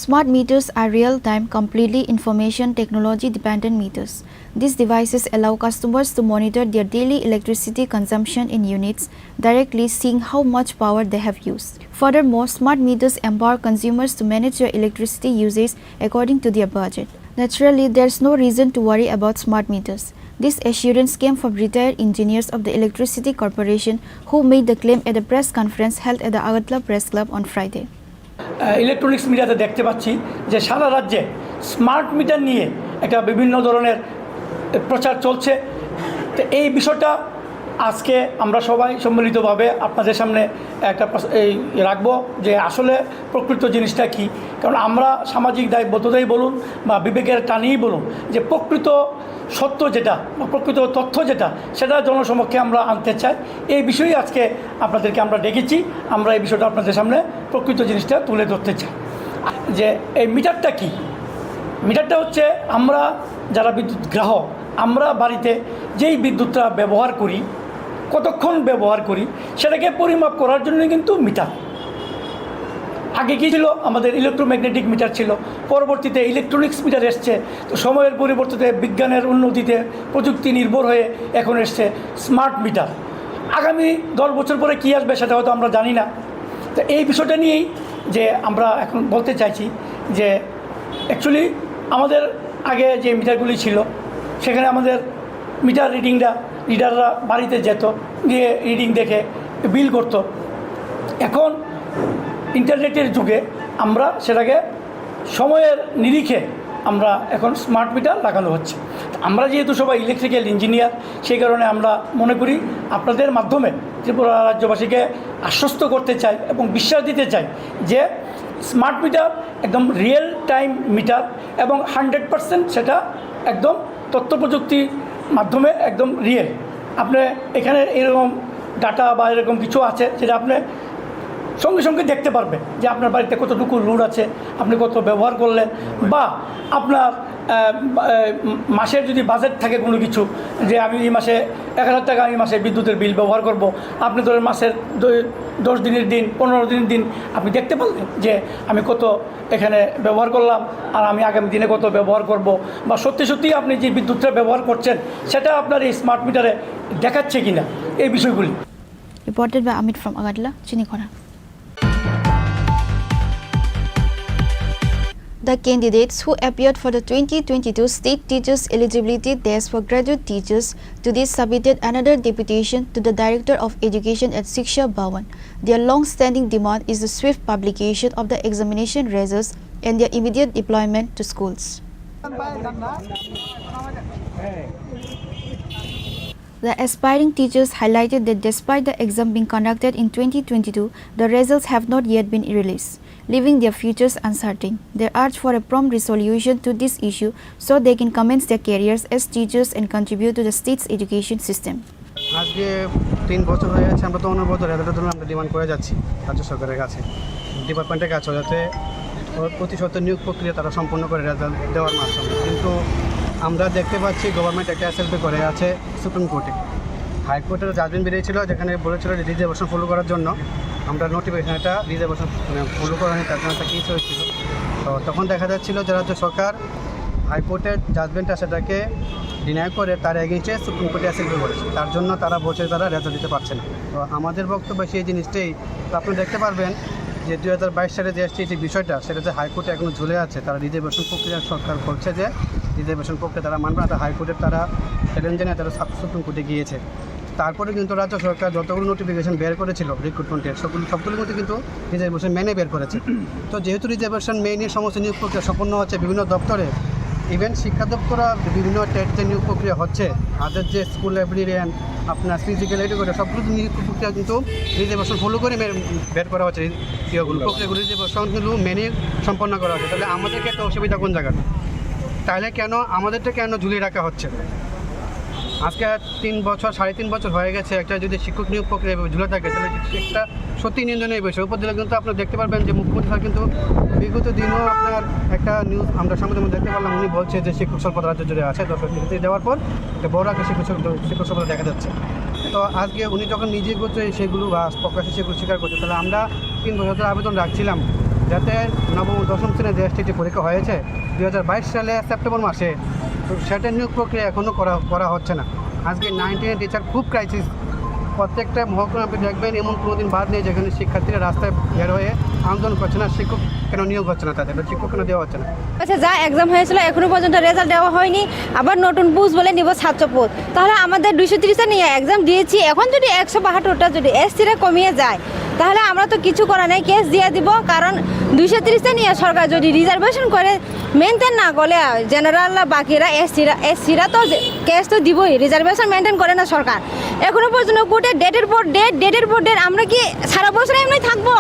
[SPEAKER 16] Smart meters are real-time, completely information technology-dependent meters. These devices allow customers to monitor their daily electricity consumption in units, directly seeing how much power they have used. Furthermore, smart meters empower consumers to manage their electricity usage according to their budget. Naturally, there is no reason to worry about smart meters. This assurance came from retired engineers of the Electricity Corporation who made the claim at a press conference held at the Agartala Press Club on Friday.
[SPEAKER 20] Electronics মিডিয়াতে দেখতে পাচ্ছি যে সারা রাজ্যে smart meter নিয়ে একটা বিভিন্ন ধরনের প্রচার চলছে। তো এই বিষয়টা আজকে আমরা সবাই সম্মিলিতভাবে আপনাদের সামনে একটা এই রাখবো যে আসলে প্রকৃত জিনিসটা কি। কারণ আমরা সামাজিক দায়বদ্ধতাই বলুন বা বিবেকের টানেই বলুন যে প্রকৃত সত্য যেটা বা প্রকৃত তথ্য যেটা সেটা জনসমক্ষে আমরা আনতে চাই। এই বিষয়ে আজকে আপনাদেরকে আমরা ডেকেছি। আমরা এই বিষয়টা আপনাদের সামনে প্রকৃত জিনিসটা তুলে ধরতে চাই যে এই মিটারটা কি। মিটারটা হচ্ছে আমরা যারা বিদ্যুৎ গ্রাহক, আমরা বাড়িতে যেই বিদ্যুৎটা ব্যবহার করি, কতক্ষণ ব্যবহার করি, সেটাকে পরিমাপ করার জন্য কিন্তু মিটার। আগে কী ছিল, আমাদের ইলেকট্রোম্যাগনেটিক মিটার ছিল, পরবর্তীতে ইলেকট্রনিক্স মিটার এসছে। তো সময়ের পরিবর্তিতে বিজ্ঞানের উন্নতিতে প্রযুক্তি নির্ভর হয়ে এখন এসছে স্মার্ট মিটার। আগামী 10 বছর পরে কী আসবে সেটা হয়তো আমরা জানি না। তো এই বিষয়টা নিয়েই যে আমরা এখন বলতে চাইছি যে অ্যাকচুয়ালি আমাদের আগে যে মিটারগুলি ছিল সেখানে আমাদের মিটার রিডাররা বাড়িতে যেত, গিয়ে রিডিং দেখে বিল করত। এখন ইন্টারনেটের যুগে আমরা সেটাকে সময়ের নিরিখে আমরা এখন স্মার্ট মিটার লাগানো হচ্ছে। আমরা যেহেতু সবাই ইলেকট্রিক্যাল ইঞ্জিনিয়ার, সেই কারণে আমরা মনে করি আপনাদের মাধ্যমে ত্রিপুরা রাজ্যবাসীকে আশ্বস্ত করতে চাই এবং বিশ্বাস দিতে চাই যে স্মার্ট মিটার একদম রিয়েল টাইম মিটার এবং 100% সেটা একদম তথ্য প্রযুক্তির মাধ্যমে একদম রিয়েল। আপনি এখানে এরকম ডাটা বা এরকম কিছু আছে যেটা আপনি সঙ্গে সঙ্গে দেখতে পারবেন যে আপনার বাড়িতে কতটুকু লোড আছে, আপনি কত ব্যবহার করলেন, বা আপনার মাসের যদি বাজেট থাকে কোনো কিছু যে আমি এই মাসে 1000 টাকা এই মাসে বিদ্যুতের বিল ব্যবহার করব, আপনি ধরেন মাসের 10 দিনের দিন 15 দিনের দিন আপনি দেখতে পারলেন যে আমি কত এখানে ব্যবহার করলাম আর আমি আগামী দিনে কত ব্যবহার করব, বা সত্যি সত্যি আপনি যে বিদ্যুৎটা ব্যবহার করছেন সেটা আপনার এই স্মার্ট মিটারে দেখাচ্ছে কিনা, এই বিষয়গুলি।
[SPEAKER 16] Reported by Amit from Agadla, Chini Khorang. The candidates who appeared for the 2022 State Teachers Eligibility Test for Graduate Teachers today submitted another deputation to the Director of Education at Shiksha Bhavan. Their long-standing demand is the swift publication of the examination results and their immediate deployment to schools. The aspiring teachers highlighted that despite the exam being conducted in 2022, the results have not yet been released, leaving their futures uncertain. They urge for a prompt resolution to this issue so they can commence their careers as teachers and contribute to the state's education system.
[SPEAKER 15] আজকে 3 বছর হয়ে গেছে, আমরা তো অনবরত রেজাল্টের জন্য আমরা ডিমান্ড করে যাচ্ছি রাজ্য সরকারের কাছে, ডিপার্টমেন্টের কাছে, যাতে প্রতি সপ্তাহে নিয়োগ প্রক্রিয়া তারা সম্পূর্ণ করে রেজাল্ট দেওয়ার মাধ্যমে। কিন্তু আমরা দেখতে পাচ্ছি গভর্নমেন্ট একটা এসএলপি করে আছে সুপ্রিম কোর্টে। হাইকোর্টের জাজমেন্ট বেরিয়েছিল যেখানে বলেছিল রিজার্ভেশন ফলো করার জন্য। আমরা নোটিফিকেশন একটা রিজার্ভেশন ফলো করা হয়, তার জন্য একটা কেস হয়েছিল। তো তখন দেখা যাচ্ছিল যে রাজ্য সরকার হাইকোর্টের জাজমেন্টটা সেটাকে ডিনাই করে তার এগেইনস্টে সুপ্রিম কোর্টে এসএলপি করেছে, তার জন্য তারা বলছে তারা রেজাল্ট দিতে পারছে না। তো আমাদের বক্তব্য সেই জিনিসটাই, তো আপনি দেখতে পারবেন যে 2022 সালে যে এসছে যে বিষয়টা, সেটা যে হাইকোর্টে এখনও ঝুলে আছে। তারা রিজার্ভেশন প্রক্রিয়া সরকার করছে যে রিজার্ভেশন প্রক্রিয়া তারা মানবে না, হাইকোর্টের তারা চ্যালেঞ্জ জানিয়ে তারা সুপ্রিম কোর্টে গিয়েছে। তারপরে কিন্তু রাজ্য সরকার যতগুলো নোটিফিকেশন বের করেছিল রিক্রুটমেন্টের সবগুলো কিন্তু রিজার্ভেশন মেনে বের করেছে। তো যেহেতু রিজার্ভেশন মেনে সমস্ত নিয়োগ প্রক্রিয়া সম্পন্ন হচ্ছে বিভিন্ন দপ্তরে, ইভেন শিক্ষা দপ্তরা বিভিন্ন টেট যে নিয়োগ প্রক্রিয়া হচ্ছে, আদার যে স্কুল লাইব্রেরিয়ান আপনার ফিজিক্যাল এডুকেটর সবগুলো নিয়োগ প্রক্রিয়া কিন্তু রিজার্ভেশন ফলো করে বের করা হচ্ছে। প্রক্রিয়াগুলো রিজার্ভেশনগুলো মেনে সম্পন্ন করা হচ্ছে। তাহলে আমাদেরকে একটা অসুবিধা কোন জায়গাটা? তাহলে কেন আমাদেরটা কেন ঝুলিয়ে রাখা হচ্ছে? আজকে 3 বছর 3.5 বছর হয়ে গেছে একটা যদি শিক্ষক নিয়োগ প্রক্রিয়া ঝুলে থাকে, তাহলে একটা সত্যি নিন্দনীয় বিষয়। উপর দিলে কিন্তু আপনারা দেখতে পারবেন যে মুখ্যমন্ত্রী কিন্তু বিগত দিনও আপনার একটা নিউজ আমরা সামনে দেখতে পারলাম, উনি বলছে যে শিক্ষক স্বল্পতা রাজ্য জুড়ে আছে। 10 দেওয়ার পর বড় একটা শিক্ষক স্বল্পতা দেখা যাচ্ছে। তো আজকে উনি যখন নিজে করছে সেগুলো বা প্রকাশ্যে সেগুলো স্বীকার করছে, তাহলে আমরা 3 বছর আবেদন রাখছিলাম যাতে নবম দশম শ্রেণীর যে এসটিটি পরীক্ষা হয়েছে 2022 সালে সেপ্টেম্বর মাসে, তো সেটা নিয়োগ প্রক্রিয়া এখনও করা হচ্ছে না। আজকে 9-10 টিচার খুব ক্রাইসিস। প্রত্যেকটা মহকুমা আপনি দেখবেন এমন কোনো দিন বাদ নেই যেখানে শিক্ষার্থীরা রাস্তায় বের হয়ে আন্দোলন করছে না, শিক্ষক কেন নিয়োগ হচ্ছে না, তাদের শিক্ষক কেন দেওয়া হচ্ছে না।
[SPEAKER 1] আচ্ছা, যা এক্সাম হয়েছিল এখনো পর্যন্ত রেজাল্ট দেওয়া হয়নি, আবার নতুন পোস্ট বলে নিব ছাত্রপদ। তাহলে আমাদের 230টা নিয়ে এক্সাম দিয়েছি, এখন যদি 172টা যদি এসসিরা কমিয়ে যায় তাহলে আমরা তো কিছু করা নেই, কেস দিয়ে দিব। কারণ 230টা নিয়ে সরকার যদি রিজার্ভেশন করে মেনটেন না করলে জেনারেল বাকিরা এসসিরা তো কেস তো দিবই, রিজার্ভেশন মেনটেন করে না সরকার। এখনো পর্যন্ত কোর্টে ডেটের পর ডেট আমরা কি সারা বছর এমনি থাকবো?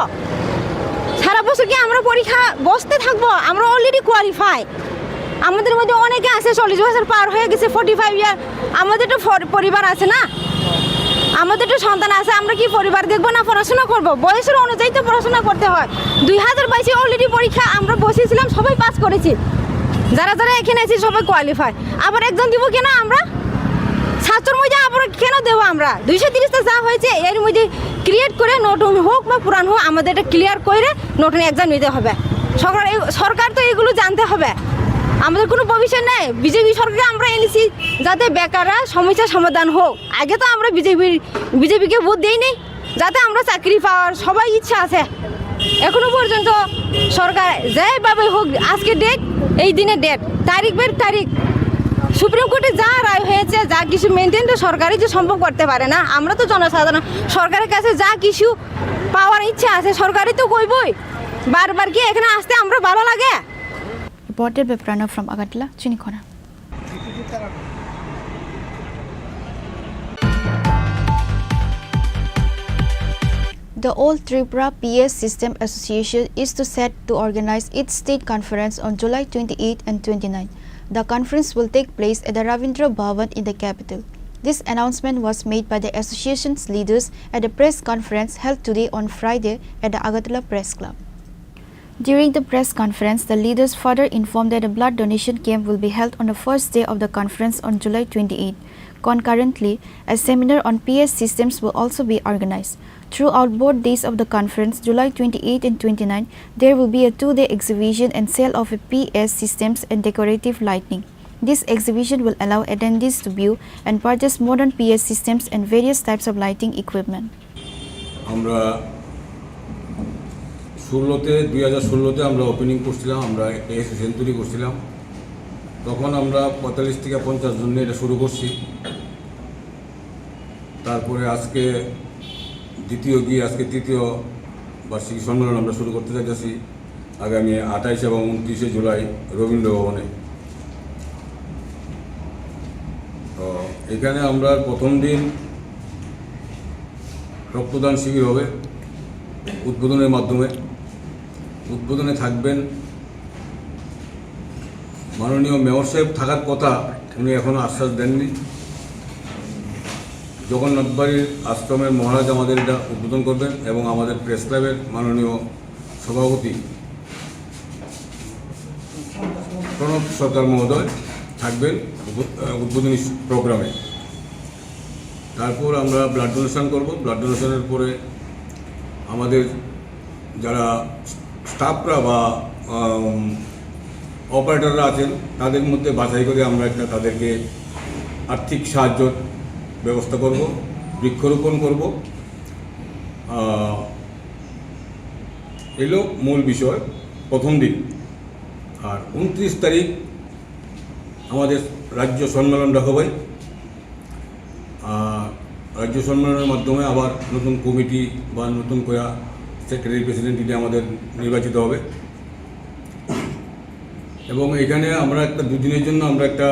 [SPEAKER 1] সারা বছর কি আমরা পরীক্ষা বসতে থাকবো? আমরা অলরেডি কোয়ালিফাই। আমাদের মধ্যে অনেকে আছে 40 বছর পার হয়ে গেছে, 45 ইয়ার। আমাদের তো পরিবার আছে না, আমাদের তো সন্তান আছে। আমরা কি পরিবার দেখবো না পড়াশোনা করবো? বয়সের অনুযায়ী তো পড়াশোনা করতে হয়। 2022 অলরেডি পরীক্ষা আমরা বসেছিলাম, সবাই পাস করেছি। যারা যারা এখানে আছি সবাই কোয়ালিফাই। আবার একজন দিব কেন আমরা? ছাত্রর মধ্যে আবার কেন দেবো আমরা? 230টা যা হয়েছে এর মধ্যে ক্রিয়েট করে নতুন হোক বা পুরান হোক আমাদের এটা ক্লিয়ার করে নতুন এক্সাম নিতে হবে। সরকার তো এগুলো জানতে হবে। আমাদের কোনো ভবিষ্যৎ নেই। বিজেপি সরকারকে আমরা এনেছি যাতে বেকাররা সমস্যার সমাধান হোক। আগে তো আমরা বিজেপিকে ভোট দিইনি, যাতে আমরা চাকরি পাওয়ার সবাই ইচ্ছা আছে। এখনো পর্যন্ত সরকার যেভাবে হোক, আজকে ডেট, এই দিনে ডেট, তারিখ বের তারিখ, সুপ্রিম কোর্টে যা রায় হয়েছে, যা কিছু মেনটেন তো সরকারই যে সম্ভব করতে পারে না। আমরা তো জনসাধারণ, সরকারের কাছে যা কিছু পাওয়ার ইচ্ছা আছে সরকারই তো কইবই। বারবার কি এখানে আসতে আমরা ভালো লাগে?
[SPEAKER 16] Reported by Pranav from Agartala, Chini Khorang. The All Tripura PS System Association is set to organize its state conference on July 28 and 29. The conference will take place at the Ravindra Bhavan in the capital. This announcement was made by the association's leaders at a press conference held today on Friday at the Agartala Press Club. During the press conference, the leaders further informed that a blood donation camp will be held on the first day of the conference on July 28. Concurrently, a seminar on PS systems will also be organized. Throughout both days of the conference, July 28 and 29, there will be a 2-day exhibition and sale of PS systems and decorative lighting. This exhibition will allow attendees to view and purchase modern PS systems and various types of lighting equipment.
[SPEAKER 3] 2016 আমরা opening করছিলাম, আমরা একটা association তৈরি করছিলাম। তখন আমরা 45 থেকে 50 জন নিয়ে এটা শুরু করছি। তারপরে আজকে তৃতীয় বার্ষিকী সম্মেলন আমরা শুরু করতে যাচ্ছি আগামী 28 এবং 29 জুলাই রবীন্দ্র ভবনে। তো এখানে আমরা প্রথম দিন রক্তদান শিবির হবে উদ্বোধনের মাধ্যমে। উদ্বোধনে থাকবেন মাননীয় মেয়র সাহেব, থাকার কথা, উনি এখনও আশ্বাস দেননি। জগন্নাথবাড়ির আশ্রমের মহারাজ আমাদের এটা উদ্বোধন করবেন এবং আমাদের প্রেস ক্লাবের মাননীয় সভাপতি প্রণব সরকার মহোদয় থাকবেন উদ্বোধনী প্রোগ্রামে। তারপর আমরা ব্লাড ডোনেশন করব। ব্লাড ডোনেশনের পরে আমাদের যারা স্টাফরা বা অপারেটররা আছেন তাদের মধ্যে বাছাই করে আমরা তাদেরকে আর্থিক সাহায্য ব্যবস্থা করব, বৃক্ষরোপণ করব। এলো মূল বিষয় প্রথম দিন। আর 29 তারিখ আমাদের রাজ্য সম্মেলনটা হবে। রাজ্য সম্মেলনের মাধ্যমে আবার নতুন কমিটি বা নতুন করে সেক্রেটারি প্রেসিডেন্ট এটা আমাদের নির্বাচিত হবে। এবং এখানে আমরা একটা 2 দিনের জন্য আমরা একটা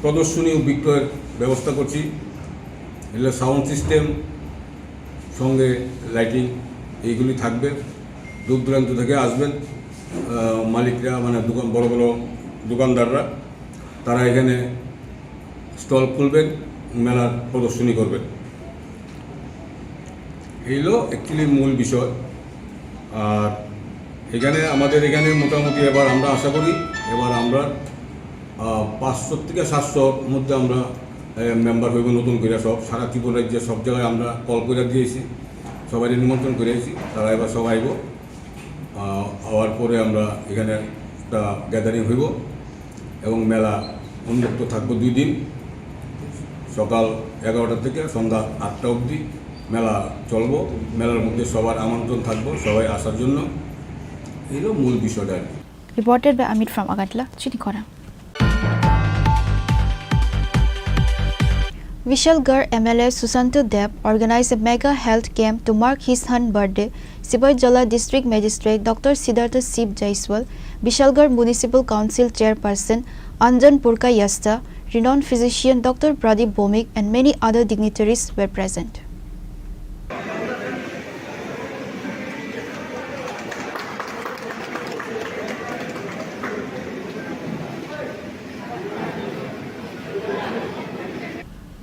[SPEAKER 3] প্রদর্শনী ও বিক্রয়ের ব্যবস্থা করছি। এগুলো সাউন্ড সিস্টেম সঙ্গে লাইটিং এইগুলি থাকবে। দূর দূরান্ত থেকে আসবেন মালিকরা, মানে বড় বড় দোকানদাররা, তারা এখানে স্টল খুলবেন, মেলার প্রদর্শনী করবেন। এইগুলো অ্যাকচুয়ালি মূল বিষয়। আর আমাদের এখানে মোটামুটি এবার আমরা আশা করি আমরা 500 থেকে 700 মধ্যে আমরা মেম্বার হইব নতুন করে। সব সারা ত্রিপুরা রাজ্যে সব জায়গায় আমরা কল করে দিয়েছি, সবাই নিমন্ত্রণ করেছি, তারা এবার সব আইব। হওয়ার পরে আমরা এখানে একটা গ্যাদারিং হইব এবং মেলা উন্মুক্ত থাকবো 2 দিন, সকাল 11টা থেকে সন্ধ্যা 8টা অবধি মেলা চলবো। মেলার মধ্যে সবার আমন্ত্রণ থাকবো, সবাই আসার জন্য। এই হলো মূল বিষয়টা।
[SPEAKER 16] Reported by Amit from Agartala, Chini Khorang. Vishalgarh MLA Susanto Deb organized a mega health camp to mark his 100th birthday. Sibojala District Magistrate Dr. Siddhartha Sib Jaiswal, Vishalgarh Municipal Council Chairperson Anjan Purka Yasta, renowned physician Dr. Pradeep Bhomik and many other dignitaries were present.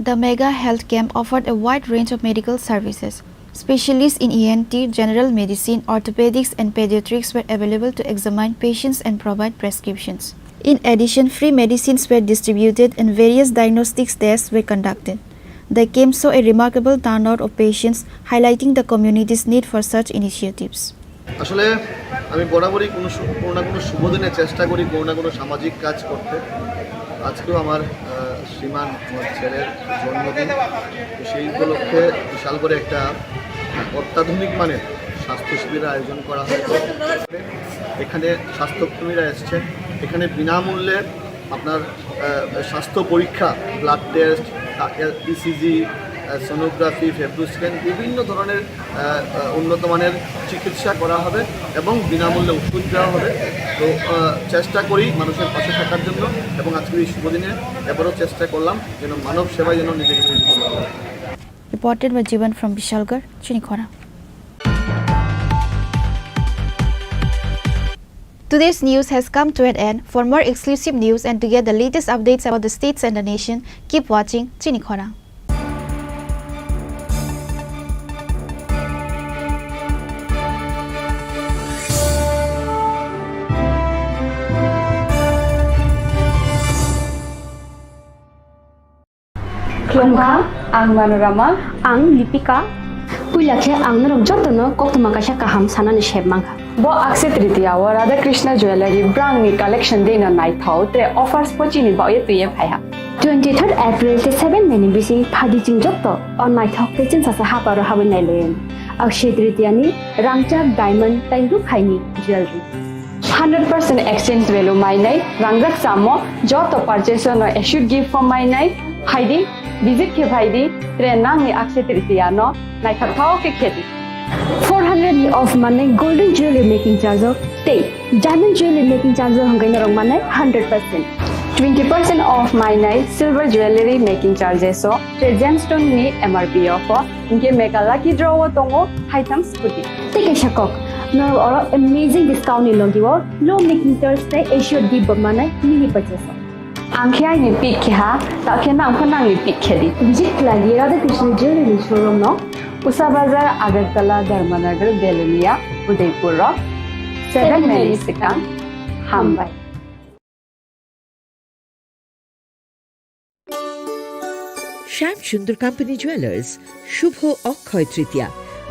[SPEAKER 16] The mega health camp offered a wide range of medical services. Specialists in ENT, general medicine, orthopedics and pediatrics were available to examine patients and provide prescriptions. In addition, free medicines were distributed and various diagnostics tests were conducted. The camp saw a remarkable turnout of patients, highlighting the community's need for such initiatives.
[SPEAKER 7] আসলে আমি বরাবরই কোনো না কোনো শুভ দিনে চেষ্টা করি কোনো না কোনো সামাজিক কাজ করতে। আজকেও আমার শ্রীমান আমার ছেলের জন্মদিন, সেই উপলক্ষে বিশাল করে একটা অত্যাধুনিক মানের স্বাস্থ্য শিবিরের আয়োজন করা হয়েছে। এখানে স্বাস্থ্যকর্মীরা এসছেন, এখানে বিনামূল্যে আপনার স্বাস্থ্য পরীক্ষা, ব্লাড টেস্ট, ইসিজি, সোনোগ্রাফি, ফেব্রোস্ক্যান, বিভিন্ন ধরনের উন্নত মানের চিকিৎসা করা হবে এবং বিনামূল্যে ওষুধ দেওয়া হবে। তো চেষ্টা করি মানুষের পাশে থাকার জন্য এবং আজকের এই শুভদিনে এবারও চেষ্টা করলাম যেন মানব সেবায় যেন নিজেকে নিয়োজিত করা হয়।
[SPEAKER 16] Reported by Jivan from Vishalgarh, Chini Khorang. Today's news has come to an end. For more exclusive news and to get the latest updates about the states and the nation, keep watching Chini Khorang.
[SPEAKER 11] Klongha, ang Manorama, ang Lipika. Puilakhe ang narong jotono koktuma kasha kaham sanani shebmangha.
[SPEAKER 22] Bo akse tritiya wa Radha Krishna Jewelry brand ni collection dena nai thau te offers pochini ba ye tuye phaiha.
[SPEAKER 11] 23rd April te 7 meni bisi phadi jing jotto on nai thok te chin sasa haparo habin nai len. Akshay tritiya ni rangchak diamond tai ru khaini jewelry.
[SPEAKER 22] 100% exchange value mai nai rangrak samo joto purchase no should give for mai nai haidi visit ke bhaidi tre nang ni akse tritiya no nai thau ke kheti
[SPEAKER 11] 400 of money golden jewelry making charge of stay diamond jewelry making charge hangai na rong money 100%.
[SPEAKER 22] 20% off my night silver jewelry making charges so gemstone ni MRP offer inke mega lucky draw tongo item scooty
[SPEAKER 11] take a shakok no or amazing discount ni logiwo low making charge te issue di bamana mini purchase
[SPEAKER 22] angkhya ni pick kha ta khena angkhana ni pick khedi
[SPEAKER 11] visit lagi Radha Krishna jewelry showroom no
[SPEAKER 22] Usa Bazar Agartala Dharmanagar Belunia Udaipur 7 Mexican Hambai
[SPEAKER 23] Shyam Sundar company jewellers Shubho Akshaya Tritiya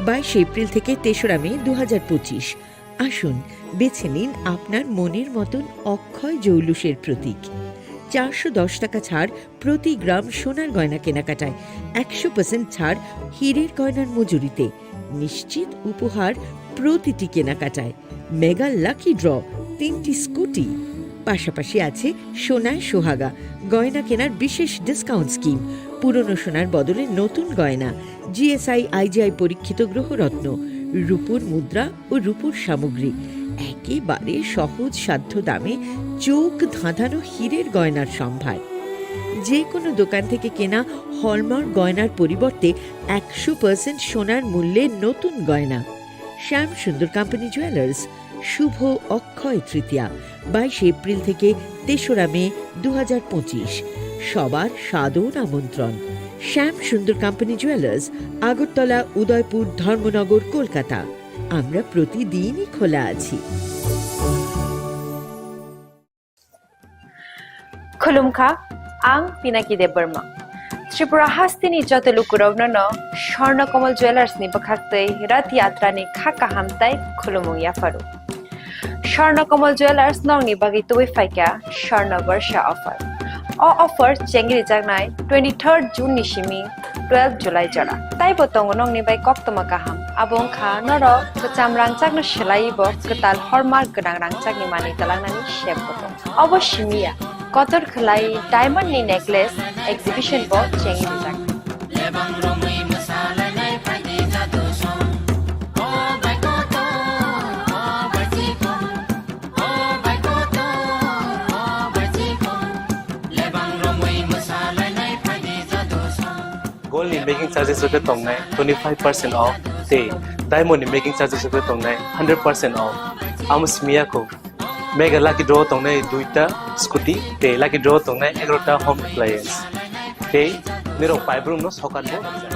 [SPEAKER 23] 22 April থেকে 3রা মে 2025। আসুন বেছে নিন আপনার মনের মতন অক্ষয় জৌলুসের প্রতীক। 410 টাকা ছাড় প্রতি গ্রাম সোনার গয়না কেনাকাটায়, 100% ছাড় হীরের গয়নার মজুরিতে, নিশ্চিত উপহার প্রতিটি কেনাকাটায়, মেগা লাকি ড্র 3টি স্কুটি। পাশাপাশি আছে সোনায় সোহাগা গয়না কেনার বিশেষ ডিসকাউন্ট স্কিম, পুরনো সোনার বদলে নতুন গয়না, জিএসআই আইজিআই পরীক্ষিত গ্রহরত্ন, রূপোর মুদ্রা ও রূপোর সামগ্রী, একেবারে সহজ সাধ্য দামে চোখ ধাঁধানো হীরের গয়নার সম্ভার। যে কোনো দোকান থেকে কেনা হলমার্ক গয়নার পরিবর্তে 100% সোনার মূল্যে নতুন গয়না। শ্যাম সুন্দর কোম্পানি জুয়েলার্স শুভ অক্ষয় তৃতীয়া 22 এপ্রিল থেকে 3রা মে 2025। সবার সাদর আমন্ত্রণ। শ্যাম সুন্দর কোম্পানি জুয়েলার্স, আগরতলা, উদয়পুর, ধর্মনগর, কলকাতা। আমরা প্রতিদিনই খোলা আছি।
[SPEAKER 24] Khulumkha, ang Pinaki de Burma. Tripura hastini joto lukurovno no Shorna Komal Jewelers ni bakhaktei Rath Yatra ni khaka hamtai khulumung yafaru. Shorna Komal Jewelers nong ni bagi tuwi faika Shorna Varsha offer. O offer chengri jagnai 23rd June ni shimi 12 July jara. Tai botong nong ni bai koktoma kaham. Abong kha noro kacham rangchak no shelai bo ketal hallmark genang rangchak ni mani talangnani shep botong. Obo shimiya Kotor Khlai diamond ni necklace exhibition bo chengi jak.
[SPEAKER 2] Gold ni making charges ke tongnai 25% off te diamond ni making charges ke tongnai 100% off amos mia ko mega lucky draw tongnai 2ta scooty te lucky draw tongnai 11ta home appliance te nirok paibrum no sokan bo